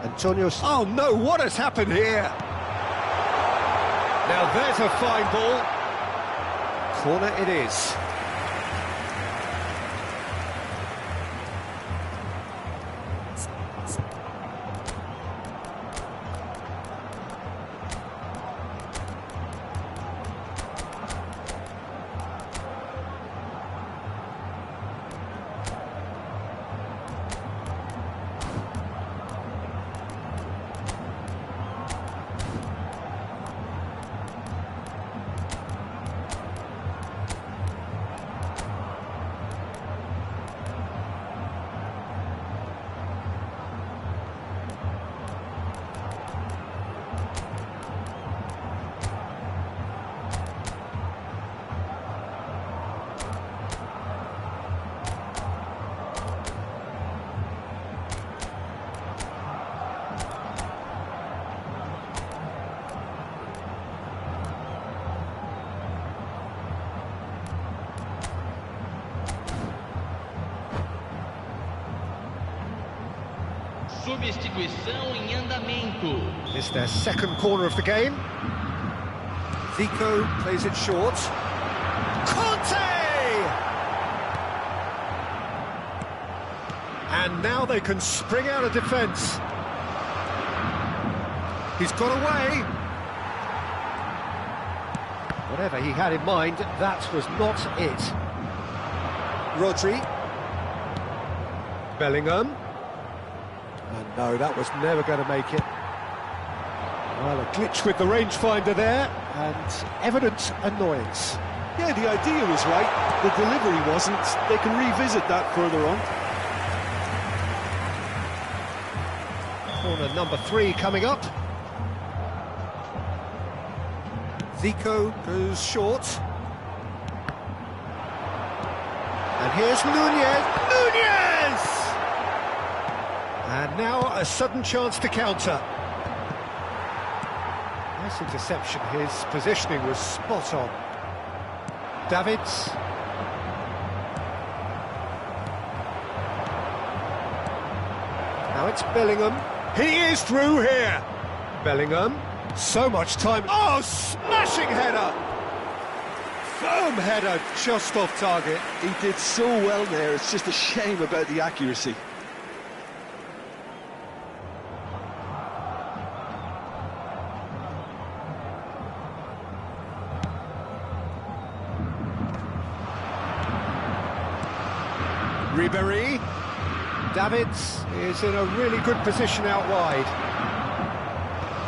Antonio... Oh no, what has happened here? Now there's a fine ball. Corner it is. Substituição em andamento. It's their second corner of the game. Zico plays it short. Conte! And now they can spring out of defence. He's got away. Whatever he had in mind, that was not it. Rodri. Bellingham. And no, that was never going to make it. Well, a glitch with the rangefinder there. and evident annoyance. Yeah, the idea was right, the delivery wasn't. They can revisit that further on. Corner number 3 coming up. Zico goes short. And here's Nunez. Nunez! And now a sudden chance to counter. Nice interception. His positioning was spot on. Davids. Now it's Bellingham. He is through here. Bellingham. So much time. Oh, smashing header! Firm header, just off target. He did so well there, it's just a shame about the accuracy. Ribéry. Davids is in a really good position out wide.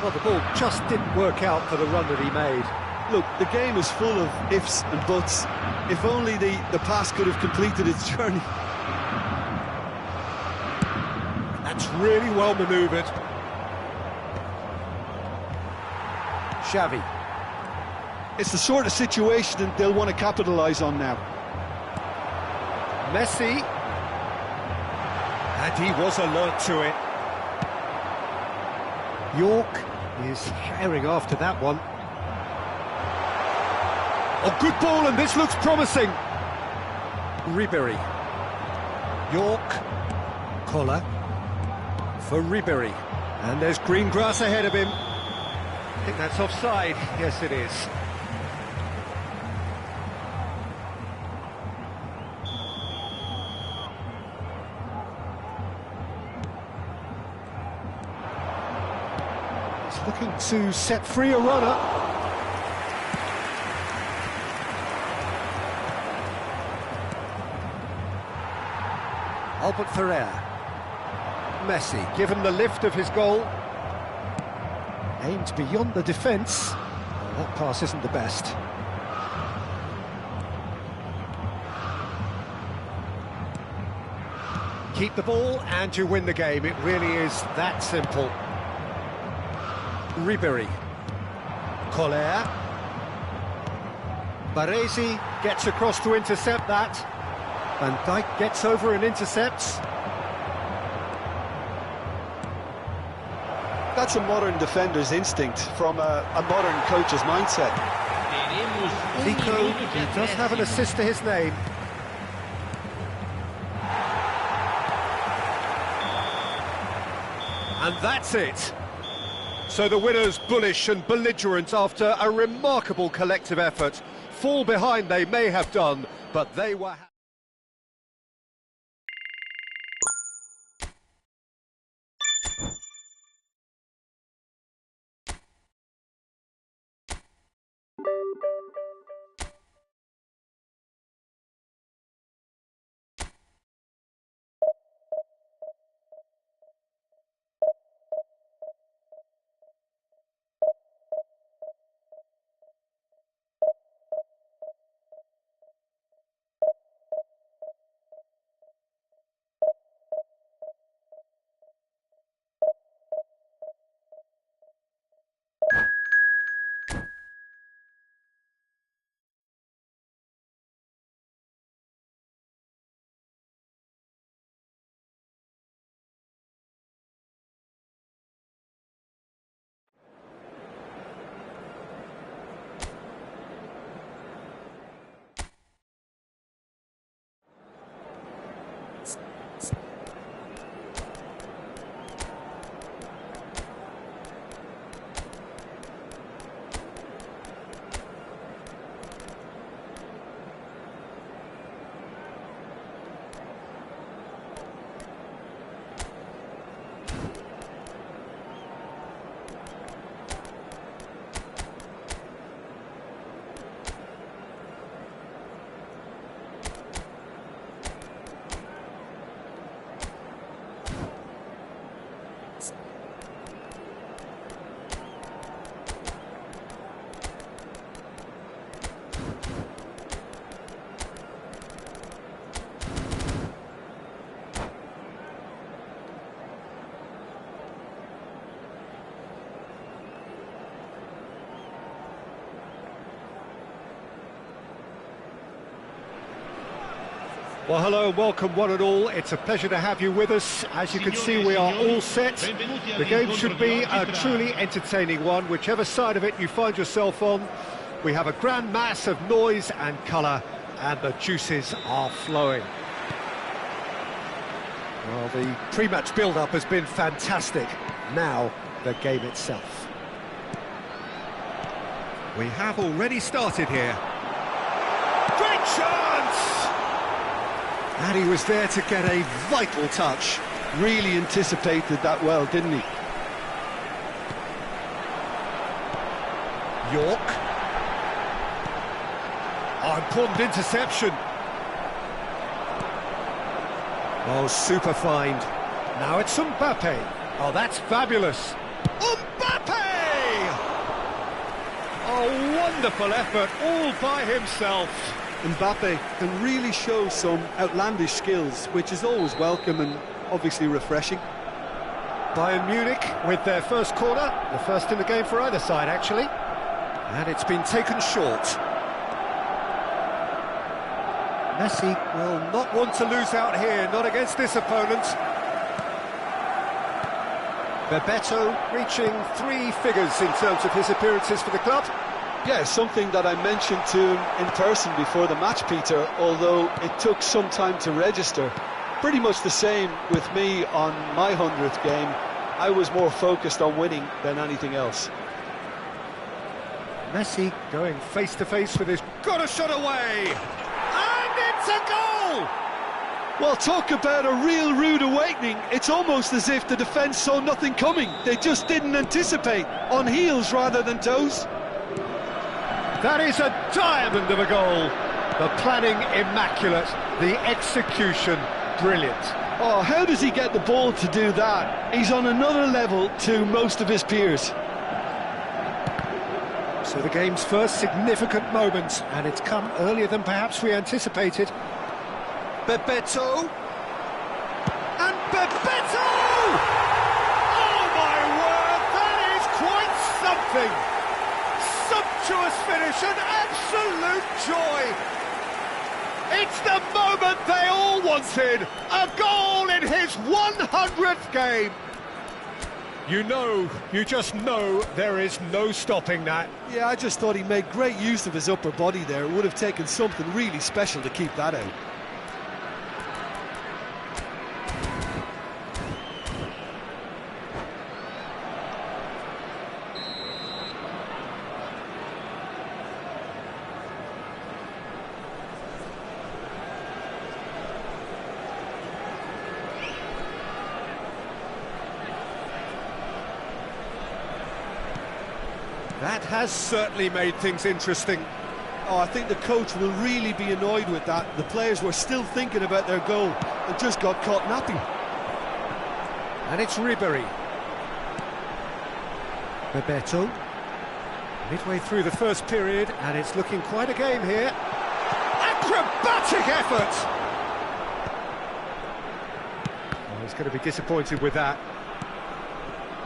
Well, the ball just didn't work out for the run that he made. Look, the game is full of ifs and buts. If only the pass could have completed its journey. That's really well manoeuvred. Xavi. It's the sort of situation that they'll want to capitalise on now. Messi. And he was alert to it. York is herring after that one. Oh, good ball, and this looks promising. Ribéry. York. Collar. For Ribéry. And there's green grass ahead of him. I think that's offside. Yes, it is. He's looking to set free a runner. Albert Ferrer. Messi, given the lift of his goal. Aimed beyond the defence. Well, that pass isn't the best. Keep the ball and you win the game. It really is that simple. Ribéry. Collar. Baresi gets across to intercept that. Van Dijk gets over and intercepts. That's a modern defender's instinct from a modern coach's mindset. Zico, he does have an assist to his name. And that's it. So the winners bullish and belligerent after a remarkable collective effort. Fall behind they may have done, but they were... Well, hello and welcome one and all. It's a pleasure to have you with us. As you can see, we are all set. The game should be a truly entertaining one, whichever side of it you find yourself on. We have a grand mass of noise and colour, and the juices are flowing. Well, the pre-match build-up has been fantastic. Now, the game itself. We have already started here. Great chance! And he was there to get a vital touch. Really anticipated that well, didn't he? York. Oh, important interception. Oh, super find. Now it's Mbappe. Oh, that's fabulous. Mbappe! Oh, wonderful effort, all by himself. Mbappe can really show some outlandish skills, which is always welcome and obviously refreshing. Bayern Munich with their first corner, the first in the game for either side, actually. And it's been taken short. Messi will not want to lose out here, not against this opponent. Bebeto reaching 3 figures in terms of his appearances for the club. Yeah, something that I mentioned to him in person before the match, Peter, although it took some time to register. Pretty much the same with me on my 100th game. I was more focused on winning than anything else. Messi going face-to-face with his... Got a shot away! And it's a goal! Well, talk about a real rude awakening. It's almost as if the defence saw nothing coming. They just didn't anticipate, on heels rather than toes. That is a diamond of a goal. The planning immaculate, the execution brilliant. Oh, how does he get the ball to do that? He's on another level to most of his peers. So the game's first significant moment, and it's come earlier than perhaps we anticipated. Bebeto. And Bebeto! Oh my word, that is quite something! Sumptuous finish, an absolute joy. It's the moment they all wanted. A goal in his 100th game. You just know there is no stopping that. Yeah, I just thought he made great use of his upper body there. It would have taken something really special to keep that out. That has certainly made things interesting. Oh, I think the coach will really be annoyed with that. The players were still thinking about their goal and just got caught napping. And it's Ribery. Bebeto. Midway through the first period, and it's looking quite a game here. Acrobatic effort! Oh, he's going to be disappointed with that.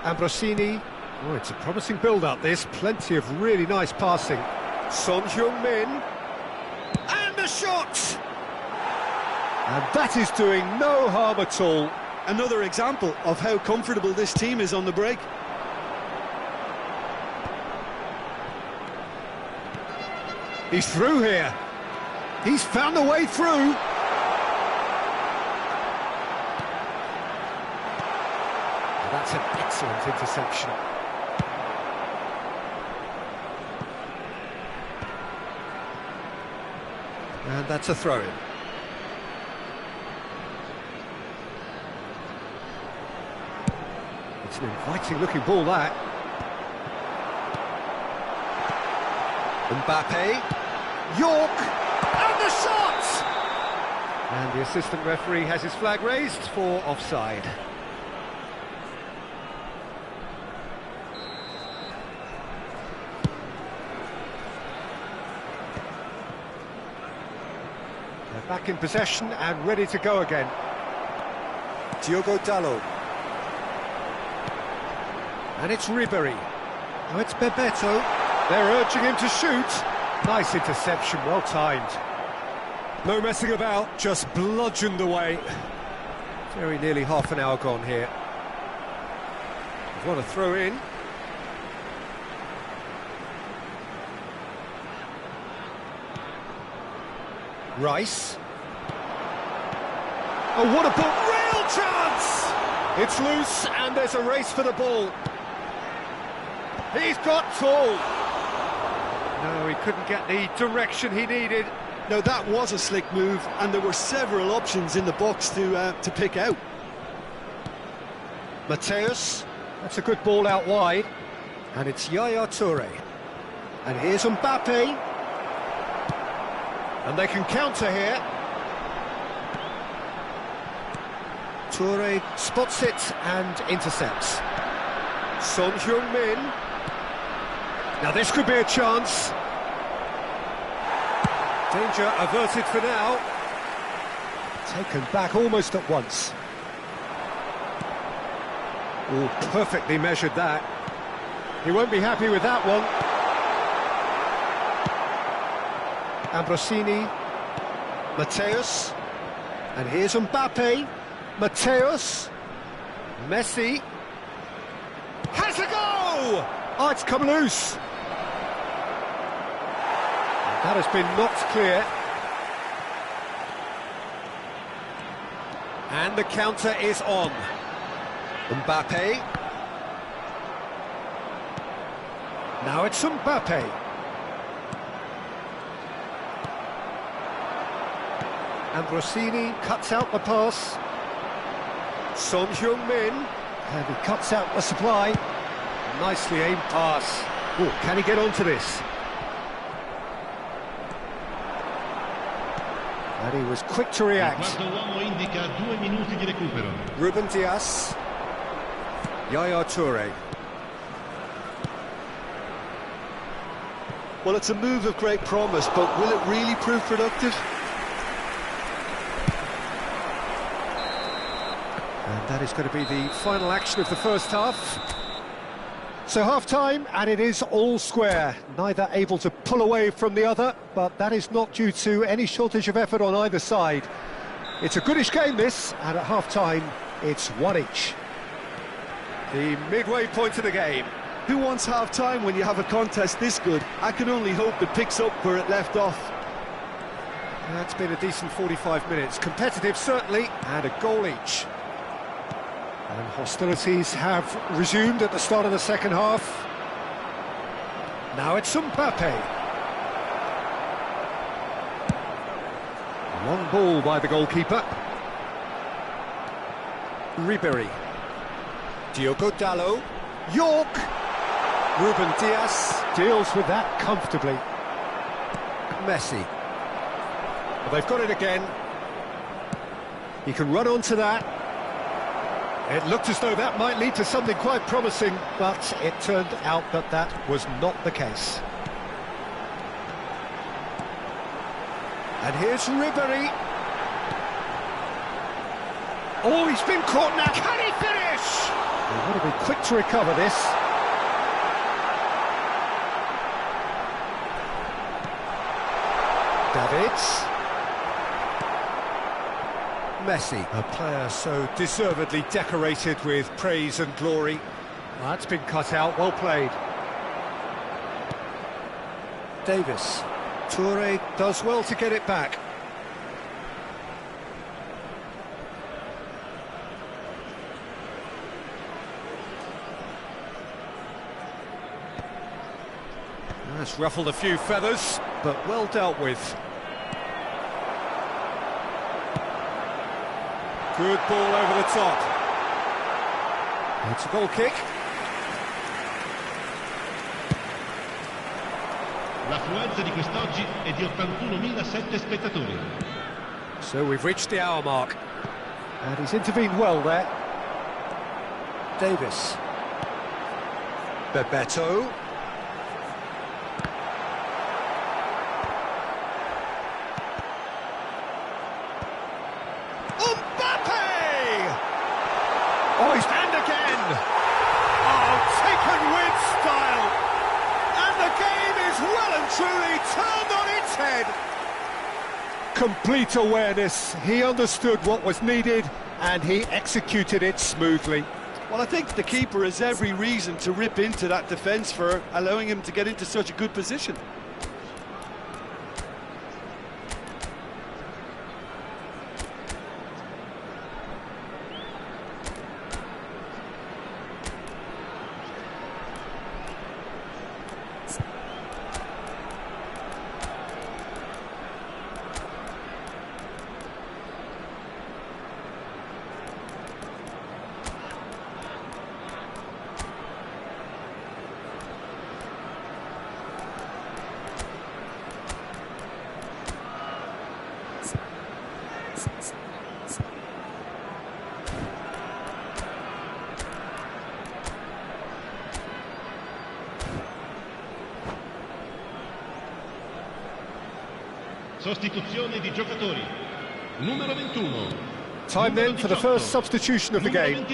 Ambrosini. Oh, it's a promising build-up, this. Plenty of really nice passing. Son Heung-min. And the shot! And that is doing no harm at all. Another example of how comfortable this team is on the break. He's through here. He's found the way through. And that's an excellent interception. And that's a throw-in. It's an inviting-looking ball, that. Mbappe. York. And the shot! And the assistant referee has his flag raised for offside. Back in possession and ready to go again. Diogo Dalot. And it's Ribery. Now it's Bebeto. They're urging him to shoot. Nice interception, well timed. No messing about, just bludgeoned away. Very nearly half an hour gone here. We've got a throw in. Rice. Oh, what a ball! Real chance! It's loose, and there's a race for the ball. He's got tall. No, he couldn't get the direction he needed. No, that was a slick move, and there were several options in the box to pick out. Mateus, that's a good ball out wide. And it's Yaya Toure. And here's Mbappe. And they can counter here. Toure spots it and intercepts. Son Heung-min. Now this could be a chance. Danger averted for now. Taken back almost at once. Oh, perfectly measured that. He won't be happy with that one. Ambrosini. Mateus. And here's Mbappe. Mateus. Messi. Has a go! Oh, it's come loose. That has been knocked clear. And the counter is on. Mbappe. Now it's Mbappe. Ambrosini cuts out the pass. Son Heung-min. And he cuts out the supply. Nicely aimed pass. Oh, can he get onto this? And he was quick to react. Ruben Dias. Yaya Toure. Well, it's a move of great promise, but will it really prove productive? And that is going to be the final action of the first half. So half-time, and it is all square. Neither able to pull away from the other, but that is not due to any shortage of effort on either side. It's a goodish game, this, and at half-time, it's one each. The midway point of the game. Who wants half-time when you have a contest this good? I can only hope it picks up where it left off. That's been a decent 45 minutes. Competitive, certainly, and a goal each. And hostilities have resumed at the start of the second half. Now it's Mbappe. Long ball by the goalkeeper. Ribéry. Diogo Dalot. York. Ruben Dias deals with that comfortably. Messi. Well, they've got it again. He can run onto that. It looked as though that might lead to something quite promising, but it turned out that that was not the case. And here's Ribéry. Oh, he's been caught now. Can he finish? He would have been quick to recover this. Davids. Messi, a player so deservedly decorated with praise and glory. Well, that's been cut out, well played. Davis. Toure does well to get it back. That's ruffled a few feathers, but well dealt with. Good ball over the top. It's a goal kick. L'affluenza di quest'oggi è di 81.007 spettatori. So we've reached the hour mark. And he's intervened well there. Davis. Bebeto. Oh, he's and again! Oh, taken with style! And the game is well and truly turned on its head! Complete awareness. He understood what was needed and he executed it smoothly. Well, I think the keeper has every reason to rip into that defence for allowing him to get into such a good position. Sostituzione di giocatori. Numero 21. Time then for the first substitution of the game.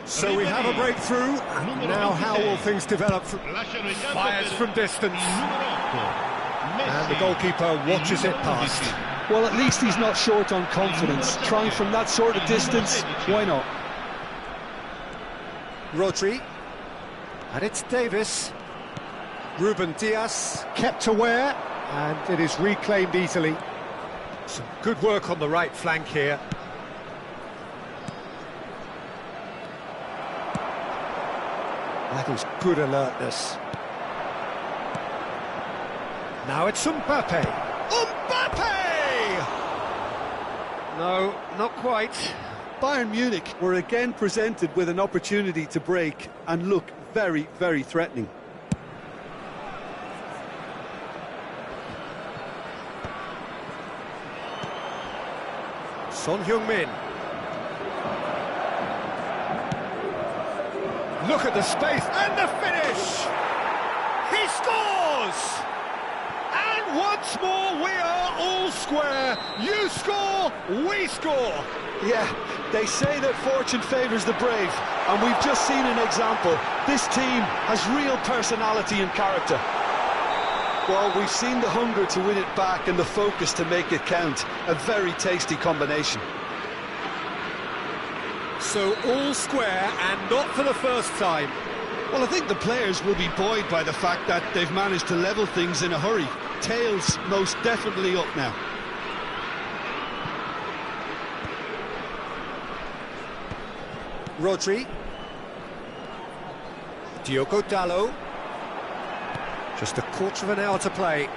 So we have a breakthrough. Now how will things develop? Fires from distance. And the goalkeeper watches it past. Well, at least he's not short on confidence. Trying from that sort of distance, why not? Rodri. And it's Davis. Ruben Diaz kept aware. And it is reclaimed easily. Some good work on the right flank here. That is good alertness. Now it's Mbappe. Mbappe! No, not quite. Bayern Munich were again presented with an opportunity to break and look very, very threatening. Son Heung-min. Look at the space and the finish! He scores! And once more we are all square. You score, we score. Yeah, they say that fortune favours the brave, and we've just seen an example. This team has real personality and character. Well, we've seen the hunger to win it back and the focus to make it count. A very tasty combination. So all square and not for the first time. Well, I think the players will be buoyed by the fact that they've managed to level things in a hurry. Tails most definitely up now. Rodri. Diogo Dalot. Just a quarter of an hour to play.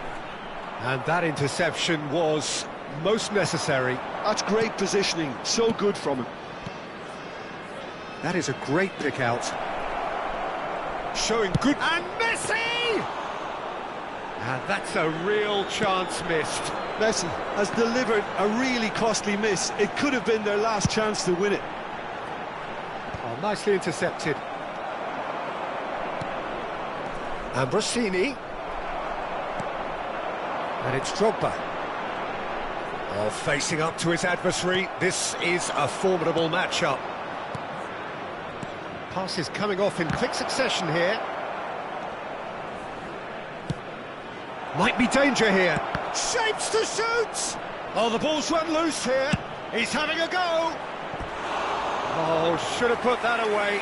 And that interception was most necessary. That's great positioning, so good from him. That is a great pick out. Showing good... And Messi! And that's a real chance missed. Messi has delivered a really costly miss. It could have been their last chance to win it. Oh, nicely intercepted. Ambrosini. And it's Drogba. Oh, facing up to his adversary. This is a formidable matchup. Passes coming off in quick succession here. Might be danger here. Shapes to shoot! Oh, the ball's run loose here. He's having a go. Oh, should have put that away.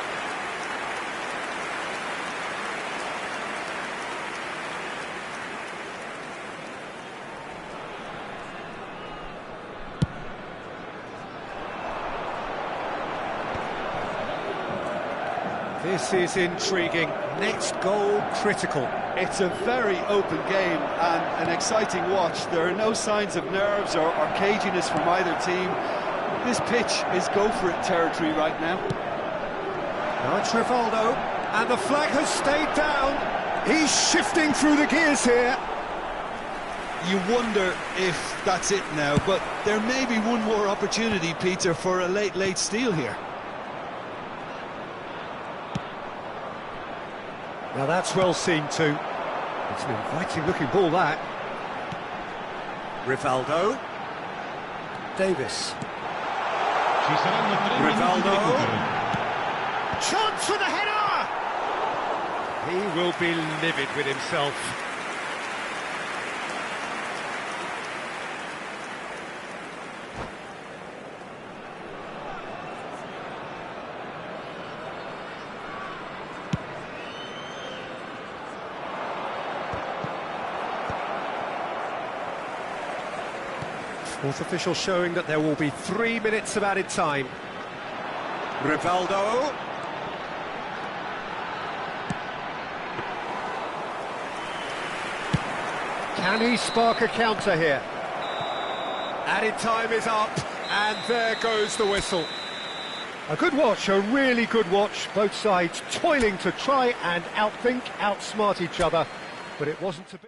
This is intriguing. Next goal critical. It's a very open game and an exciting watch. There are no signs of nerves or caginess from either team. This pitch is go-for-it territory right now. Now it's Rivaldo, and the flag has stayed down. He's shifting through the gears here. You wonder if that's it now, but there may be one more opportunity, Peter, for a late steal here. Now that's well seen too. It's an inviting looking ball, that. Rivaldo. Davis. Rivaldo. Chance for the header! He will be livid with himself. Fourth official showing that there will be 3 minutes of added time. Rivaldo. Can he spark a counter here? Added time is up, and there goes the whistle. A good watch, a really good watch. Both sides toiling to try and outthink, outsmart each other, but it wasn't to be.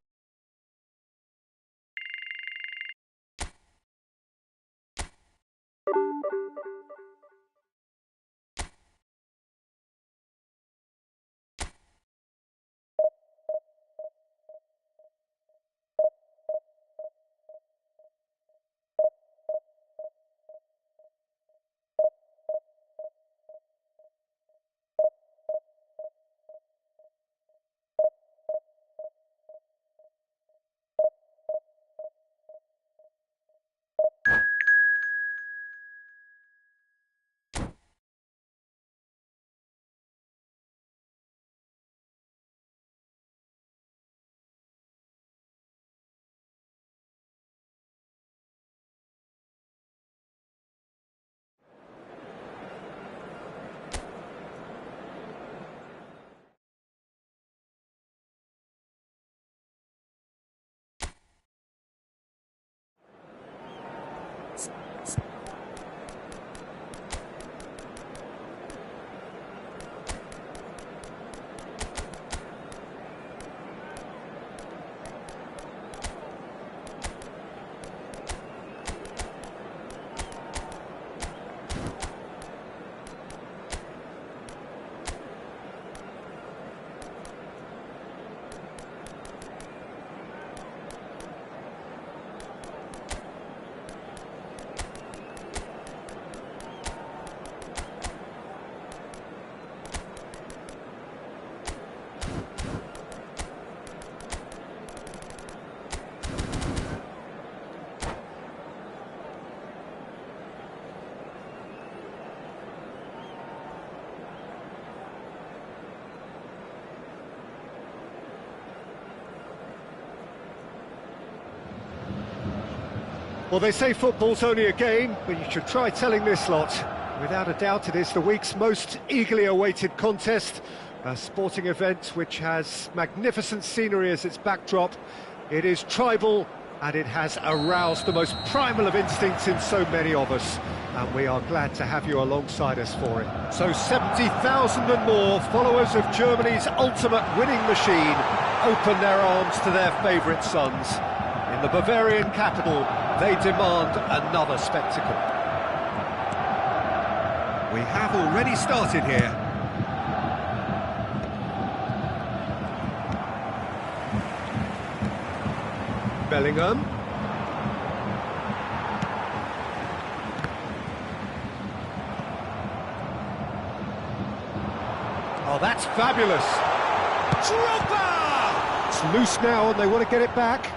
Well, they say football's only a game, but you should try telling this lot. Without a doubt, it is the week's most eagerly awaited contest, a sporting event which has magnificent scenery as its backdrop. It is tribal, and it has aroused the most primal of instincts in so many of us, and we are glad to have you alongside us for it. So 70,000 and more followers of Germany's ultimate winning machine open their arms to their favourite sons. In the Bavarian capital, they demand another spectacle. We have already started here. Bellingham. Oh, that's fabulous. Drogba! It's loose now and they want to get it back.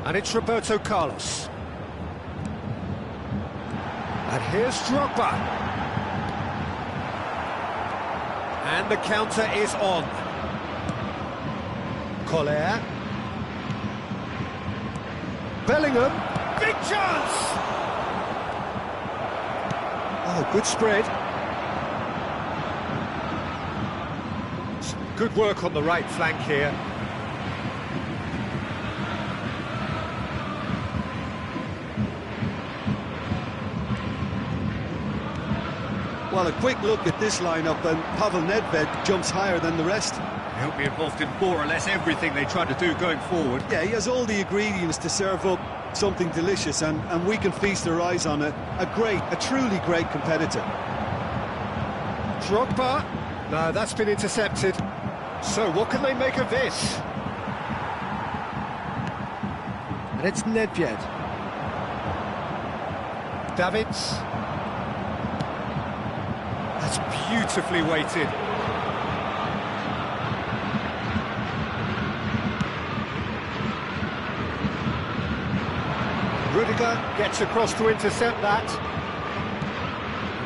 And it's Roberto Carlos. And here's Drogba. And the counter is on. Collier. Bellingham. Big chance! Oh, good spread. Some good work on the right flank here. Well, a quick look at this lineup, and Pavel Nedved jumps higher than the rest. He'll be involved in more or less everything they try to do going forward. Yeah, he has all the ingredients to serve up something delicious, and we can feast our eyes on it. A truly great competitor. Drogba. No, that's been intercepted. So what can they make of this? And it's Nedved. Davids. That's beautifully weighted. Rudiger gets across to intercept that.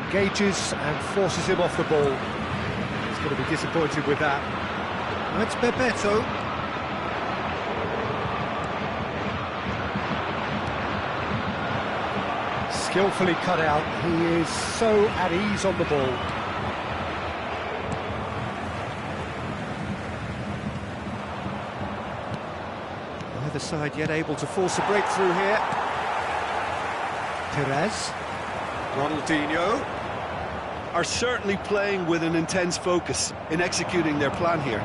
Engages and forces him off the ball. He's going to be disappointed with that. That's Bebeto. Skillfully cut out. He is so at ease on the ball. Neither side yet able to force a breakthrough here. Perez. Ronaldinho. Are certainly playing with an intense focus in executing their plan here.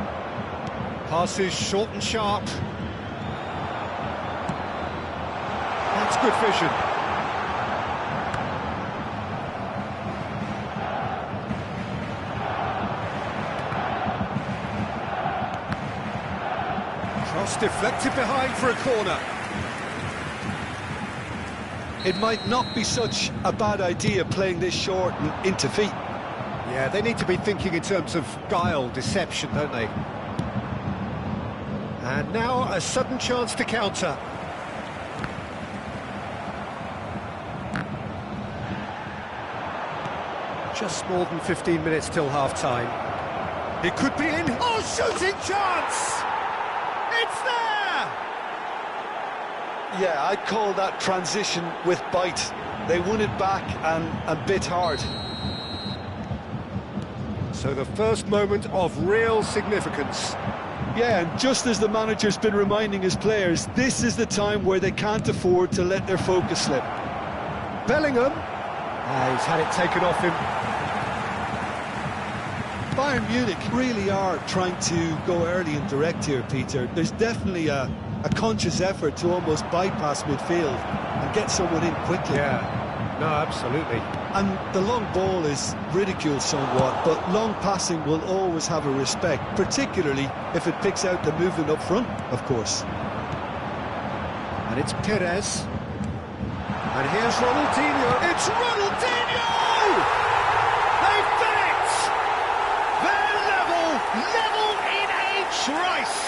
Passes short and sharp. That's good vision. Cross deflected behind for a corner. It might not be such a bad idea playing this short and into feet. Yeah, they need to be thinking in terms of guile, deception, don't they? And now a sudden chance to counter. Just more than 15 minutes till half-time. It could be in. Oh, shooting chance! It's there! Yeah, I'd call that transition with bite. They won it back and bit hard. So the first moment of real significance. Yeah, and just as the manager's been reminding his players, this is the time where they can't afford to let their focus slip. Bellingham. He's had it taken off him. Bayern Munich really are trying to go early and direct here, Peter. There's definitely a conscious effort to almost bypass midfield and get someone in quickly. Yeah, no, absolutely. And the long ball is ridiculed somewhat, but long passing will always have a respect, particularly if it picks out the movement up front, of course. And it's Perez. And here's Ronaldinho. It's Ronaldinho! They've done it! They're level in a trice!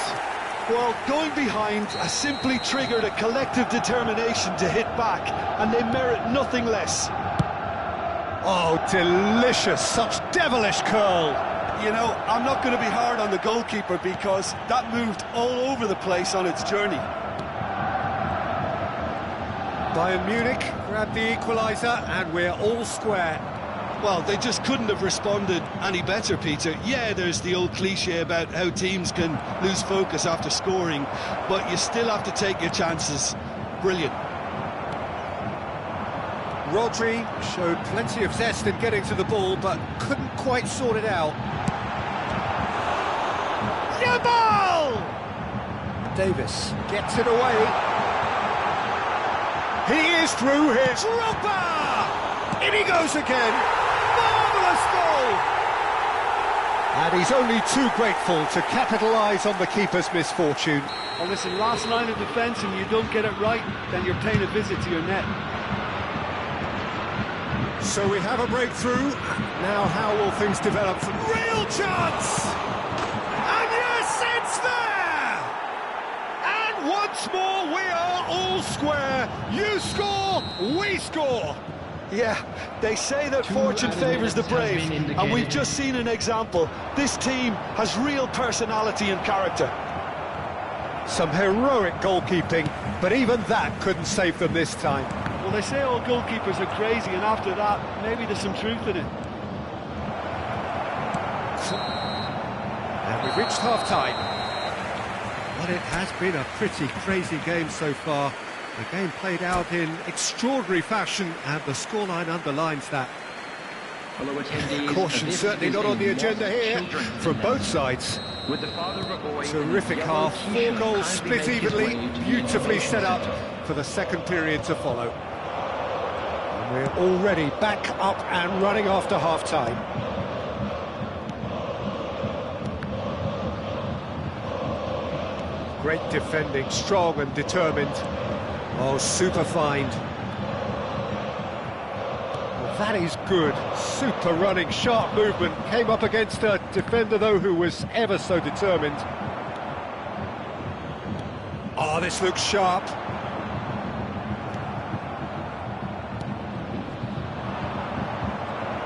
Well, going behind has simply triggered a collective determination to hit back, and they merit nothing less. Oh, delicious, such devilish curl. You know, I'm not going to be hard on the goalkeeper because that moved all over the place on its journey. Bayern Munich grabbed the equaliser and we're all square. Well, they just couldn't have responded any better, Peter. Yeah, there's the old cliche about how teams can lose focus after scoring, but you still have to take your chances. Brilliant. Rodri showed plenty of zest in getting to the ball, but couldn't quite sort it out. New ball! Davis gets it away. He is through here. Drogba! In he goes again. Marvellous goal! And he's only too grateful to capitalise on the keeper's misfortune. Well, listen, last line of defence, and you don't get it right, then you're paying a visit to your net. So we have a breakthrough. Now how will things develop? Real chance! And yes, it's there! And once more we are all square. You score, we score. Yeah, they say that fortune favours the brave, and we've just seen an example. This team has real personality and character. Some heroic goalkeeping, but even that couldn't save them this time. Well, they say all goalkeepers are crazy, and after that, maybe there's some truth in it. And we've reached half-time. Well, it has been a pretty crazy game so far. The game played out in extraordinary fashion, and the scoreline underlines that. Caution certainly not on the agenda here, from both sides. Terrific half, 4 goals split evenly, beautifully set up for the second period to follow. And we're already back up and running after half-time. Great defending, strong and determined. Oh, super find. Well, that is good. Super running, sharp movement. Came up against a defender, though, who was ever so determined. Oh, this looks sharp.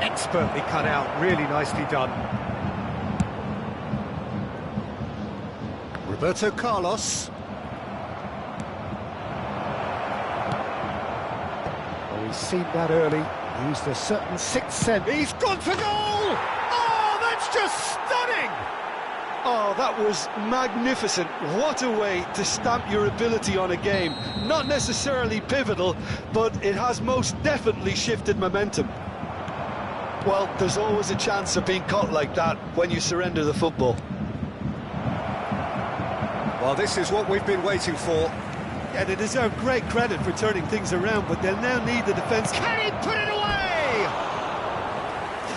Expertly cut out, really nicely done. Roberto Carlos. Oh, He's seen that early, used a certain sixth sense. He's gone for goal! Oh, that's just stunning! Oh, that was magnificent. What a way to stamp your ability on a game. Not necessarily pivotal, but it has most definitely shifted momentum. Well, there's always a chance of being caught like that when you surrender the football. Well, this is what we've been waiting for. Yeah, they deserve great credit for turning things around, but they'll now need the defence. Can he put it away?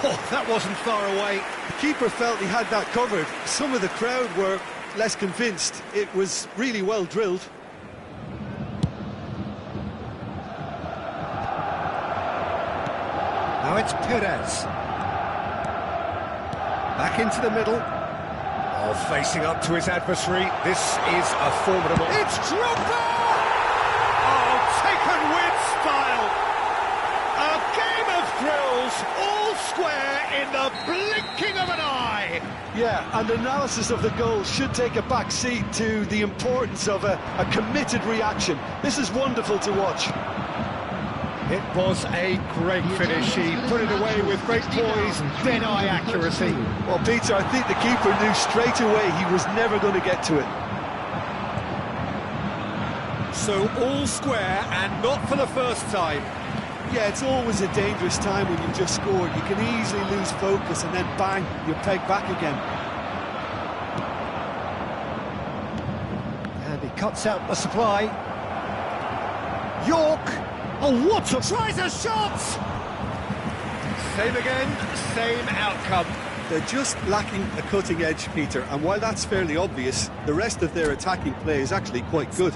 Oh, that wasn't far away. The keeper felt he had that covered. Some of the crowd were less convinced. It was really well drilled. Now it's Perez. Back into the middle. Oh, facing up to his adversary. This is a formidable... It's Drogba! Oh, taken with style. A game of thrills, all square in the blinking of an eye. Yeah, and analysis of the goal should take a back seat to the importance of a committed reaction. This is wonderful to watch. It was a great finish. He put it away with great poise and dead-eye accuracy. Well, Peter, I think the keeper knew straight away he was never going to get to it. So all square, and not for the first time. Yeah, it's always a dangerous time when you've just scored. You can easily lose focus and then bang, you're pegged back again. And he cuts out the supply. York! Oh, what a... Tries a shot! Same again, same outcome. They're just lacking a cutting edge, Peter, and while that's fairly obvious, the rest of their attacking play is actually quite good.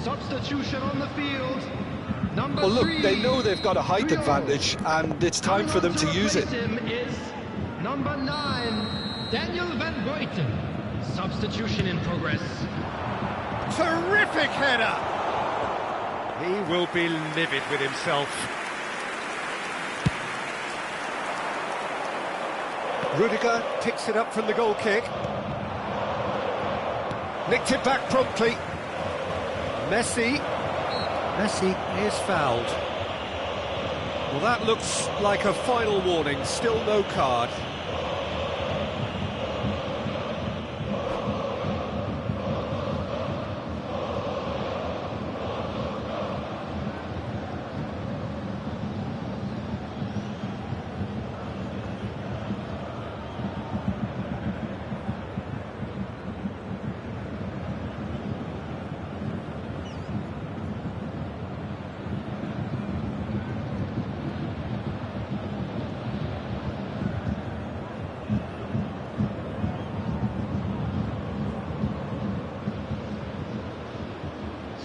Substitution on the field. Number Well, look, 3. they know they've got a height advantage, and it's time for them to use it. Him is number 9, Daniel Van Buiten. Substitution in progress. Terrific header! He will be livid with himself. Rudiger picks it up from the goal kick. Nicked it back promptly. Messi is fouled. Well, that looks like a final warning, still no card.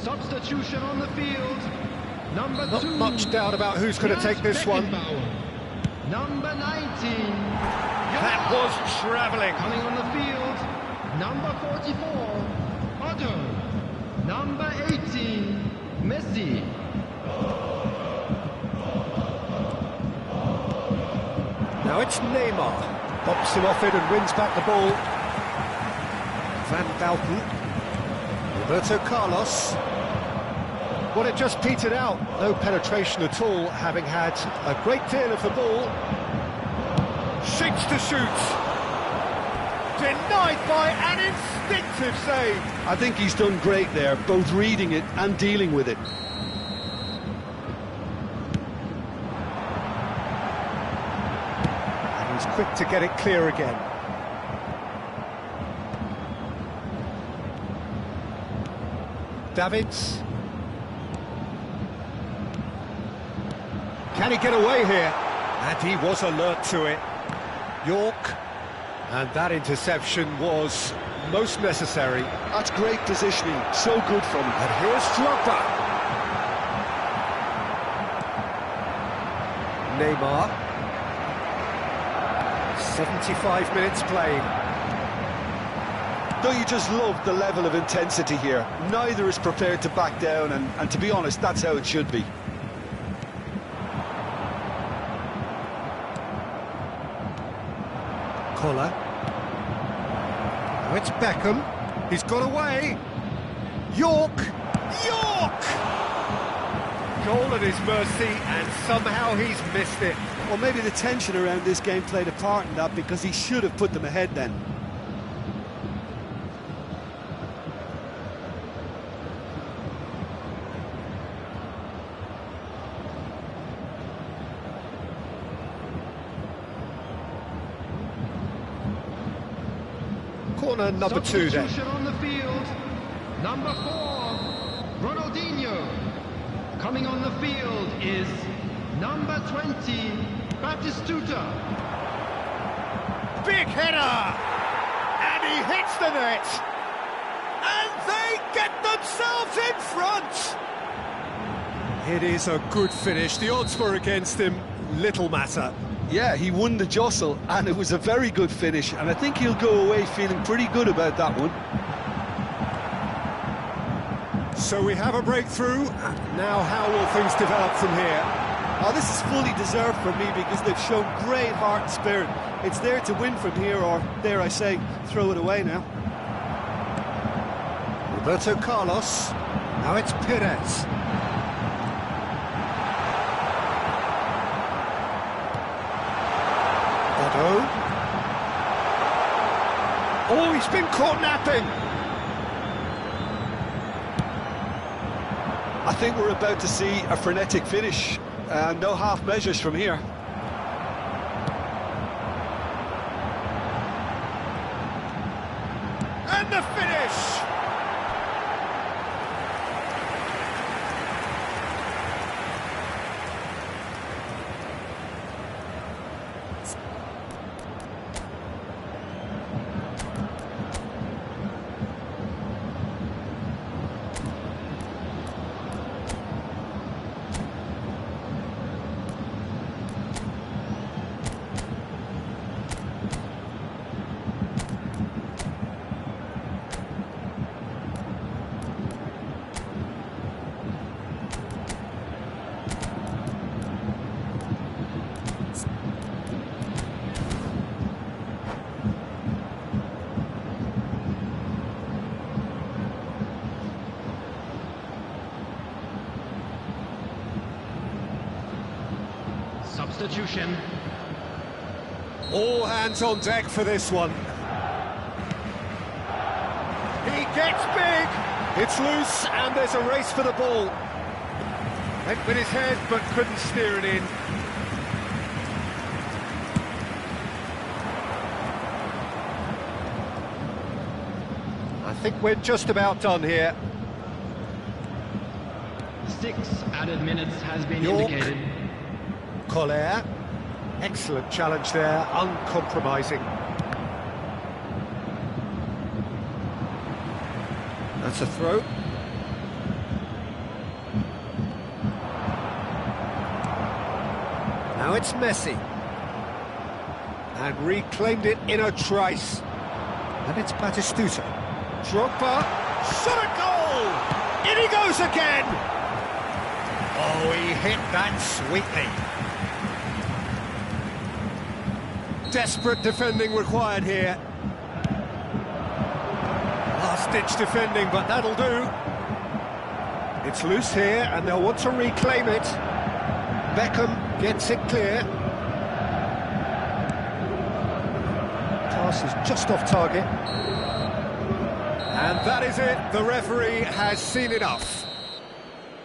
Substitution on the field. Number 2. Not much doubt about who's going to take this one. Number 19. That was travelling. Coming on the field. Number 44. Otto. Number 18. Messi. Now it's Neymar. Pops him off it and wins back the ball. Van Dalten. Roberto Carlos. Well, it just petered out. No penetration at all, having had a great deal of the ball. Shapes to shoot. Denied by an instinctive save. I think he's done great there, both reading it and dealing with it. And he's quick to get it clear again. Davids. Can he get away here? And he was alert to it. York. And that interception was most necessary. That's great positioning, so good from him. And here's Drogba. Neymar. 75 minutes played. Don't you just love the level of intensity here? Neither is prepared to back down, and to be honest, that's how it should be. Collar. Now it's Beckham. He's got away. York! York! Goal at his mercy, and somehow he's missed it. Well, maybe the tension around this game played a part in that, because he should have put them ahead then. Corner number 2 then. Substitution on the field. Number 4, Ronaldinho. Coming on the field is number 20, Batistuta. Big header! And he hits the net! And they get themselves in front! It is a good finish. The odds were against him. Little matter. Yeah, he won the jostle, and it was a very good finish, and I think he'll go away feeling pretty good about that one. So we have a breakthrough. Now how will things develop from here? Oh, this is fully deserved for me, because they've shown great heart and spirit. It's there to win from here, or, dare I say, throw it away now. Roberto Carlos. Now it's Perez. Oh, he's been caught napping. I think we're about to see a frenetic finish. No half measures from here. And the finish! Substitution. All hands on deck for this one. He gets big. It's loose, and there's a race for the ball. Went with his head, but couldn't steer it in. I think we're just about done here. 6 added minutes has been York. indicated. Collier, excellent challenge there, uncompromising. That's a throw. Now it's Messi. And reclaimed it in a trice. And it's Batistuta. Drogba, shot a goal! In he goes again! Oh, he hit that sweetly. Desperate defending required here. Last-ditch defending, but that'll do. It's loose here, and they'll want to reclaim it. Beckham gets it clear. Pass is just off target. And that is it. The referee has seen enough.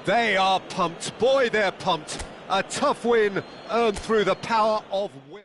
They are pumped. Boy, they're pumped. A tough win earned through the power of will.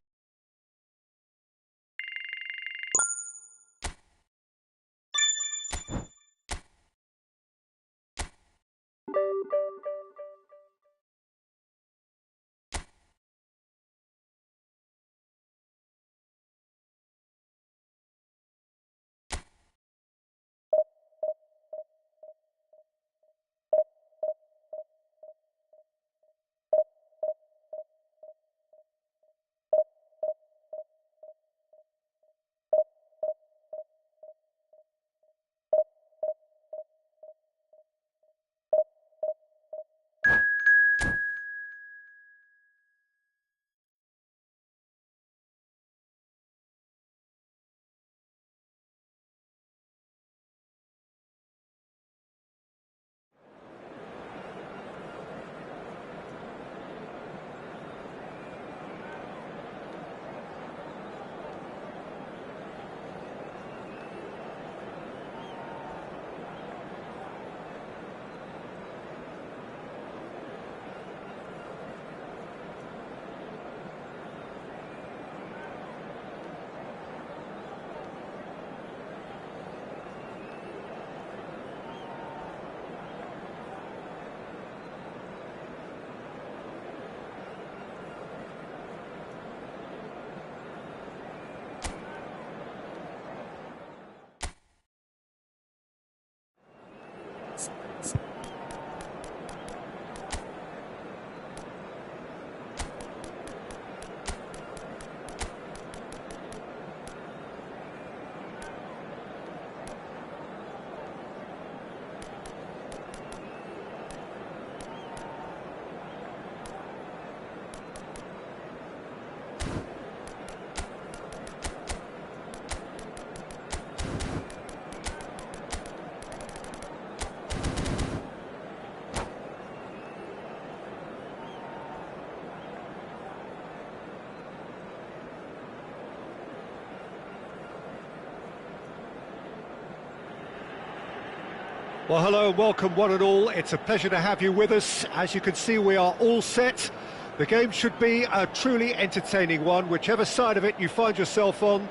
Well, hello and welcome one and all. It's a pleasure to have you with us. As you can see, we are all set. The game should be a truly entertaining one, whichever side of it you find yourself on.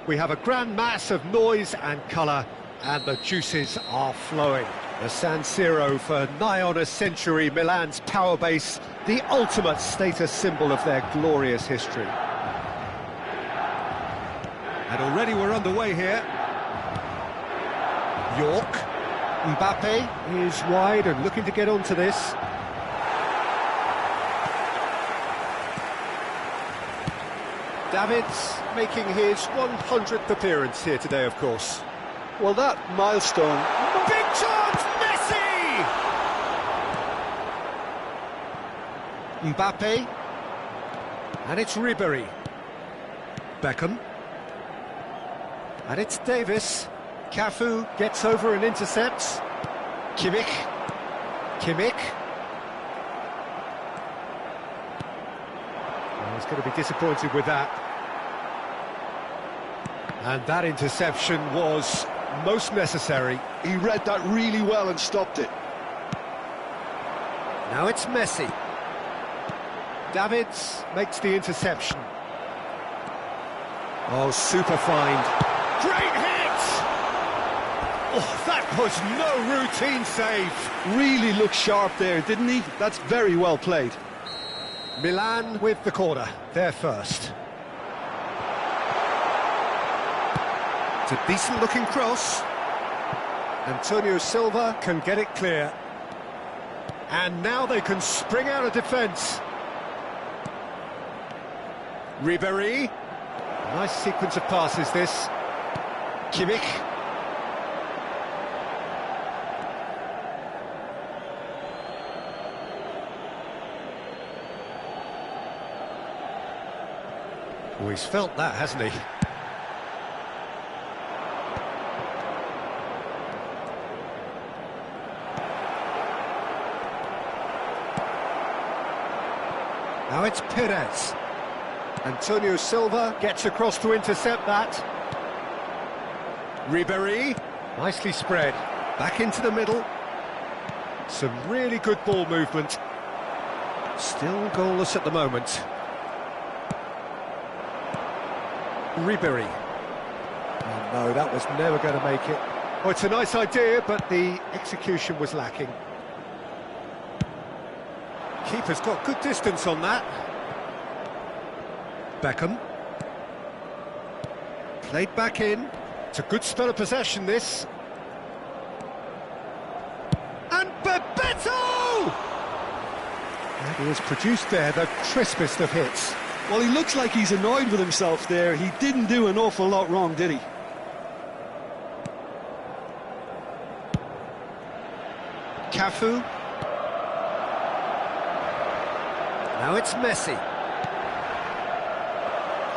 We have a grand mass of noise and colour, and the juices are flowing. The San Siro, for nigh on a century, Milan's power base, the ultimate status symbol of their glorious history. And already we're underway here. York. Mbappe is wide and looking to get onto this. Davids making his 100th appearance here today, of course. Well, that milestone... Big chance, Messi! Mbappe. And it's Ribery. Beckham. And it's Davis. Cafu gets over and intercepts. Kimmich. Well, he's going to be disappointed with that. And that interception was most necessary. He read that really well and stopped it. Now it's Messi. Davids makes the interception. Oh, super find. Great hit! Oh, that was no routine save. Really looked sharp there, didn't he? That's very well played. Milan with the corner, they're first. It's a decent-looking cross. Antonio Silva can get it clear. And now they can spring out of defence. Ribery. Nice sequence of passes, this. Kimmich. Oh, he's felt that, hasn't he? Now it's Perez. Antonio Silva gets across to intercept that. Ribery, nicely spread. Back into the middle. Some really good ball movement. Still goalless at the moment. Ribery. Oh no, that was never going to make it. Oh, it's a nice idea, but the execution was lacking. Keeper's got good distance on that. Beckham. Played back in. It's a good spell of possession, this. And Bebeto! And he has produced there the crispest of hits. Well, he looks like he's annoyed with himself there. He didn't do an awful lot wrong, did he? Cafu. Now it's Messi.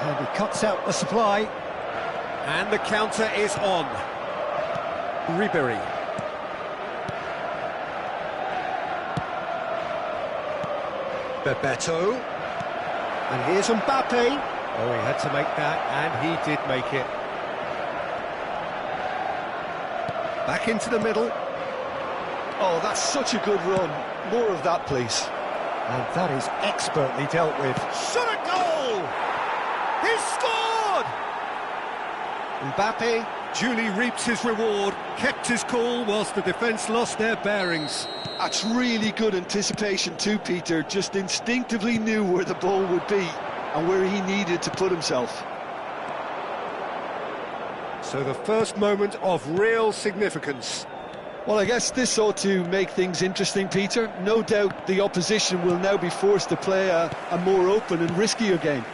And he cuts out the supply. And the counter is on. Ribery. Bebeto. And here's Mbappe. Oh, he had to make that, and he did make it. Back into the middle. Oh, that's such a good run. More of that, please. And that is expertly dealt with. Shot a goal! He scored! Mbappe duly reaps his reward, kept his cool whilst the defence lost their bearings. That's really good anticipation too, Peter. Just instinctively knew where the ball would be and where he needed to put himself. So the first moment of real significance. Well, I guess this ought to make things interesting, Peter. No doubt the opposition will now be forced to play a more open and riskier game.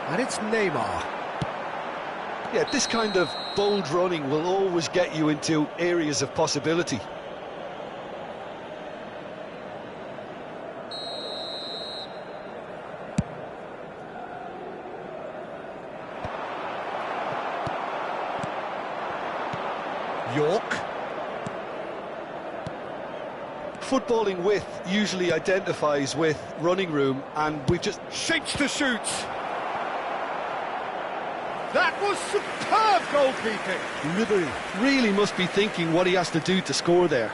And it's Neymar. Yeah, this kind of bold running will always get you into areas of possibility. York. Footballing width usually identifies with running room, and we've just... Shapes to shoot. That was superb goalkeeping. Ribery really must be thinking what he has to do to score there.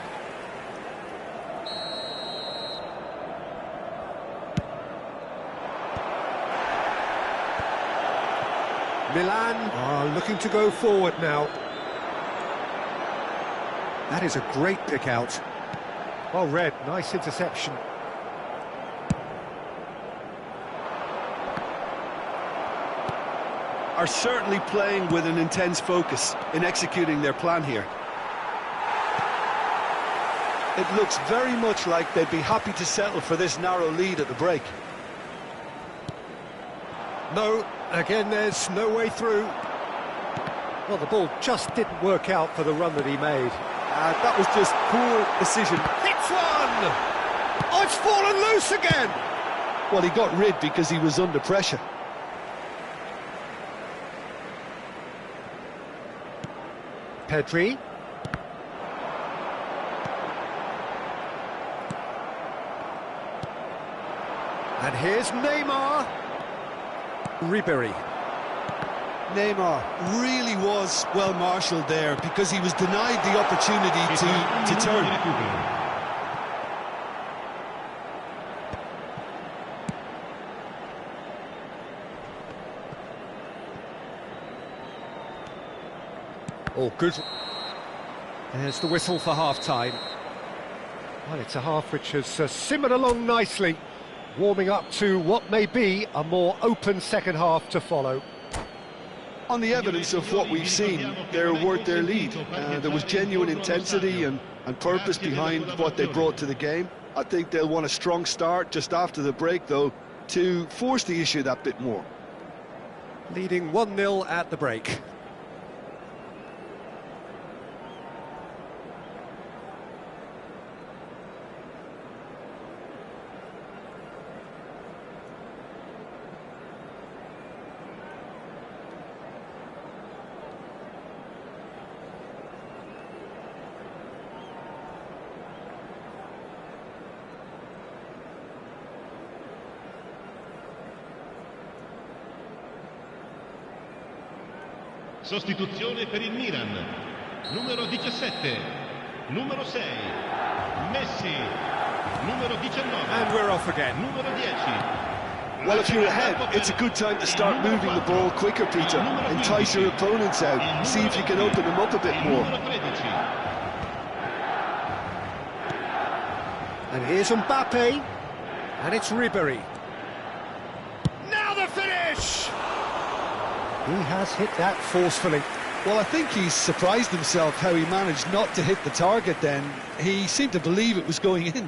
Milan are looking to go forward now. That is a great pick out. Well read, nice interception. Are certainly playing with an intense focus in executing their plan here. It looks very much like they'd be happy to settle for this narrow lead at the break. No, again there's no way through. Well, the ball just didn't work out for the run that he made. That was just poor decision. Hits one! Oh, it's fallen loose again! Well, he got rid because he was under pressure. Pedri. And here's Neymar. Ribery. Neymar really was well marshalled there because he was denied the opportunity to turn. Oh, good. There's the whistle for half-time. Well, it's a half which has simmered along nicely, warming up to what may be a more open second half to follow. On the evidence of what we've seen, they're worth their lead. There was genuine intensity and purpose behind what they brought to the game. I think they'll want a strong start just after the break, though, to force the issue that bit more. Leading 1-0 at the break. Sostituzione per il Milan. Numero 17. Numero 6. Messi. Numero 19. And we're off again. Numero 10. Well, if you're ahead, it's a good time to start moving the ball quicker, Peter. Entice your opponents out. See if you can open them up a bit more. And here's Mbappe. And it's Ribery. Now the finish! He has hit that forcefully. Well, I think he's surprised himself how he managed not to hit the target then. He seemed to believe it was going in.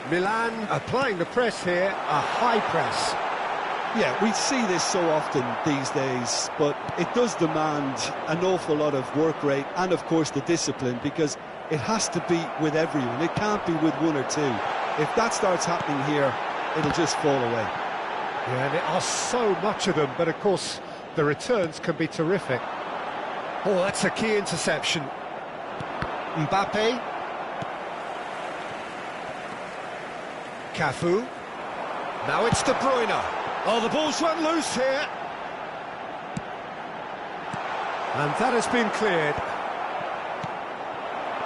Milan applying the press here, a high press. Yeah, we see this so often these days, but it does demand an awful lot of work rate and, of course, the discipline, because it has to be with everyone. It can't be with one or two. If that starts happening here, it'll just fall away. Yeah, and there are so much of them, but of course the returns can be terrific. Oh, that's a key interception. Mbappe. Cafu. Now it's De Bruyne. Oh, the ball's run loose here. And that has been cleared.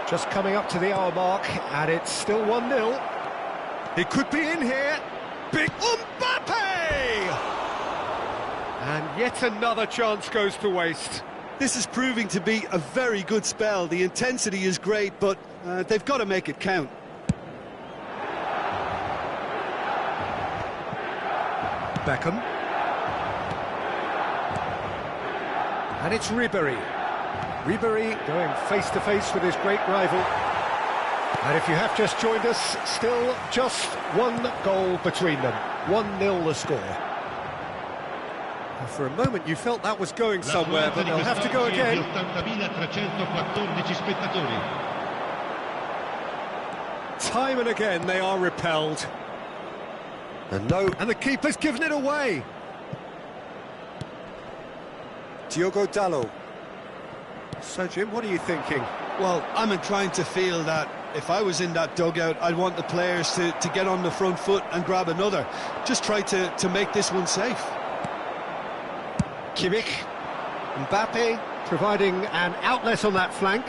Just coming up to the hour mark, and it's still 1-0. It could be in here. Big Mbappe! And yet another chance goes to waste. This is proving to be a very good spell. The intensity is great, but they've got to make it count. Beckham. And it's Ribery. Ribery going face-to-face with his great rival. And if you have just joined us, still just one goal between them. 1-0 the score. And for a moment you felt that was going somewhere, but they'll have to go again. Time and again they are repelled. And the keeper's given it away. Diogo Dalot. So, Jim, what are you thinking? Well, I'm inclined to feel that if I was in that dugout, I'd want the players to get on the front foot and grab another. Just try to make this one safe. Kimmich, Mbappe providing an outlet on that flank.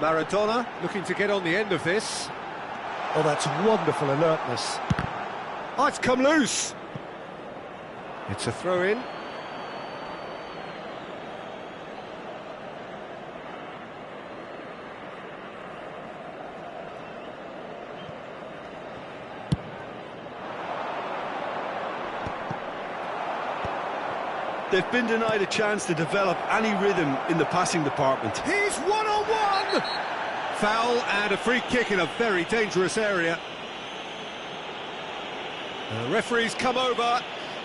Maradona looking to get on the end of this. Oh, that's wonderful alertness. Oh, it's come loose. It's a throw-in. They've been denied a chance to develop any rhythm in the passing department. He's one-on-one! Foul and a free kick in a very dangerous area. The referee's come over.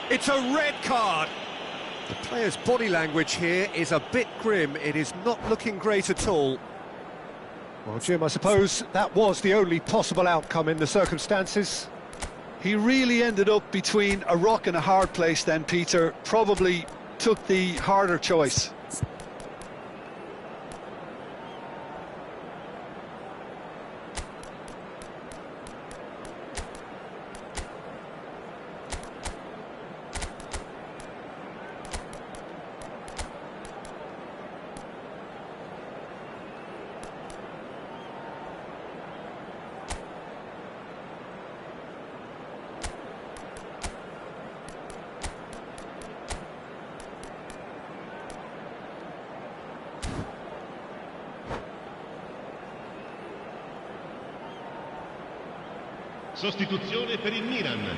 It's a red card. The player's body language here is a bit grim. It is not looking great at all. Well, Jim, I suppose that was the only possible outcome in the circumstances. He really ended up between a rock and a hard place then, Peter. Probably took the harder choice. Sostituzione per il Milan.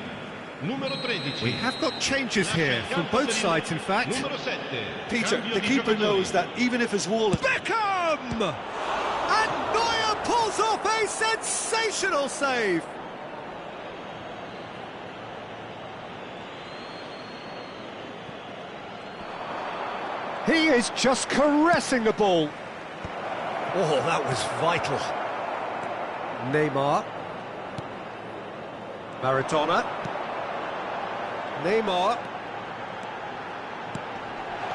Numero 13. We have got changes here from both sides, in fact. Numero 7. Peter, the keeper knows that even if his wall is... Beckham! And Neuer pulls off a sensational save. He is just caressing the ball. Oh, that was vital. Neymar. Maradona. Neymar.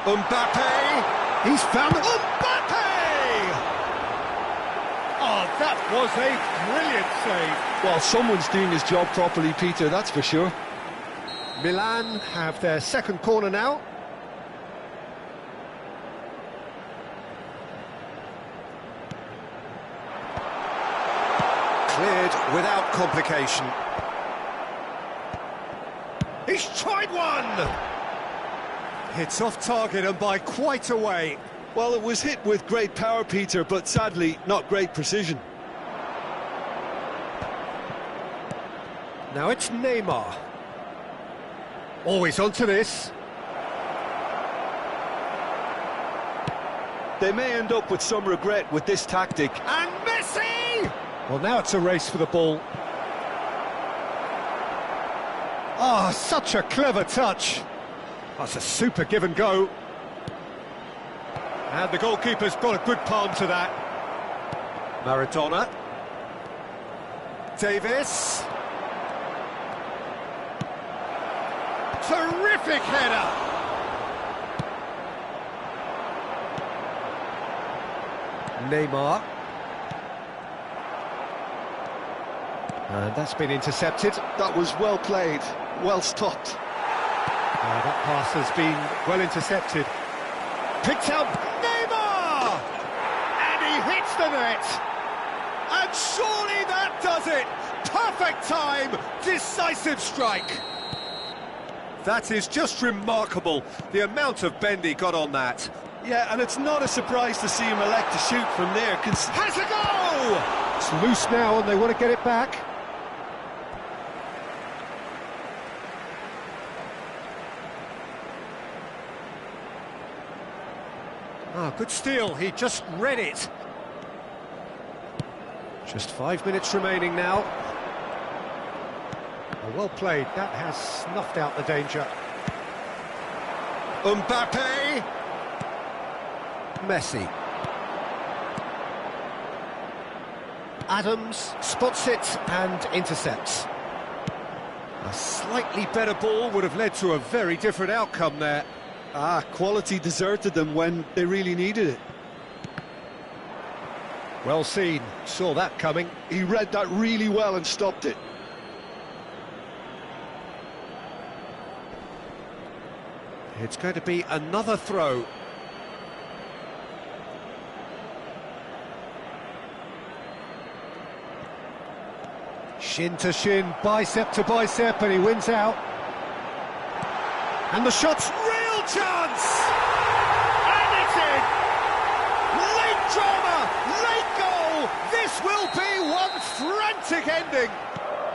Mbappe. He's found Mbappe! Oh, that was a brilliant save. Well, someone's doing his job properly, Peter, that's for sure. Milan have their second corner now. Cleared without complication. He's tried one! It's off target and by quite a way. Well, it was hit with great power, Peter, but sadly, not great precision. Now it's Neymar. Always onto this. They may end up with some regret with this tactic. And Messi! Well, now it's a race for the ball. Oh, such a clever touch. That's a super give and go. And the goalkeeper's got a good palm to that. Maradona. Davis. Terrific header. Neymar. And that's been intercepted. That was well played, well stopped. That pass has been well intercepted. Picked out Neymar! And he hits the net! And surely that does it! Perfect time, decisive strike! That is just remarkable, the amount of bend he got on that. Yeah, and it's not a surprise to see him elect to shoot from there. Has a go! It's loose now and they want to get it back. Ah, good steal, he just read it. Just 5 minutes remaining now. Oh, well played, that has snuffed out the danger. Mbappe! Messi. Adams spots it and intercepts. A slightly better ball would have led to a very different outcome there. Ah, quality deserted them when they really needed it. Well seen, saw that coming. He read that really well and stopped it. It's going to be another throw. Shin to shin, bicep to bicep, and he wins out. And the shot's real chance! And it's in! Late drama, late goal! This will be one frantic ending!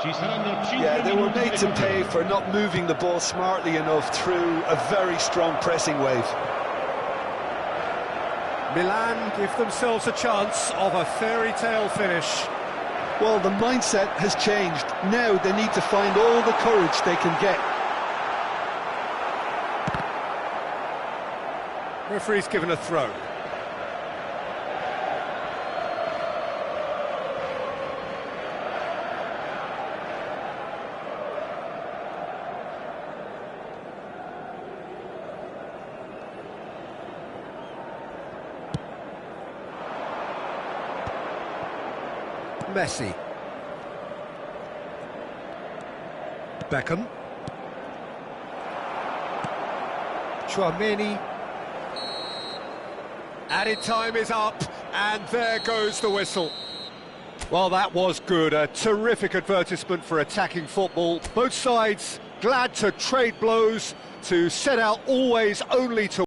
Yeah, they were made to pay for not moving the ball smartly enough through a very strong pressing wave. Milan give themselves a chance of a fairy tale finish. Well, the mindset has changed. Now they need to find all the courage they can get. Referee's given a throw. Messi. Beckham. Chouameni. Added time is up, and there goes the whistle. Well, that was good. A terrific advertisement for attacking football. Both sides glad to trade blows, to set out always only to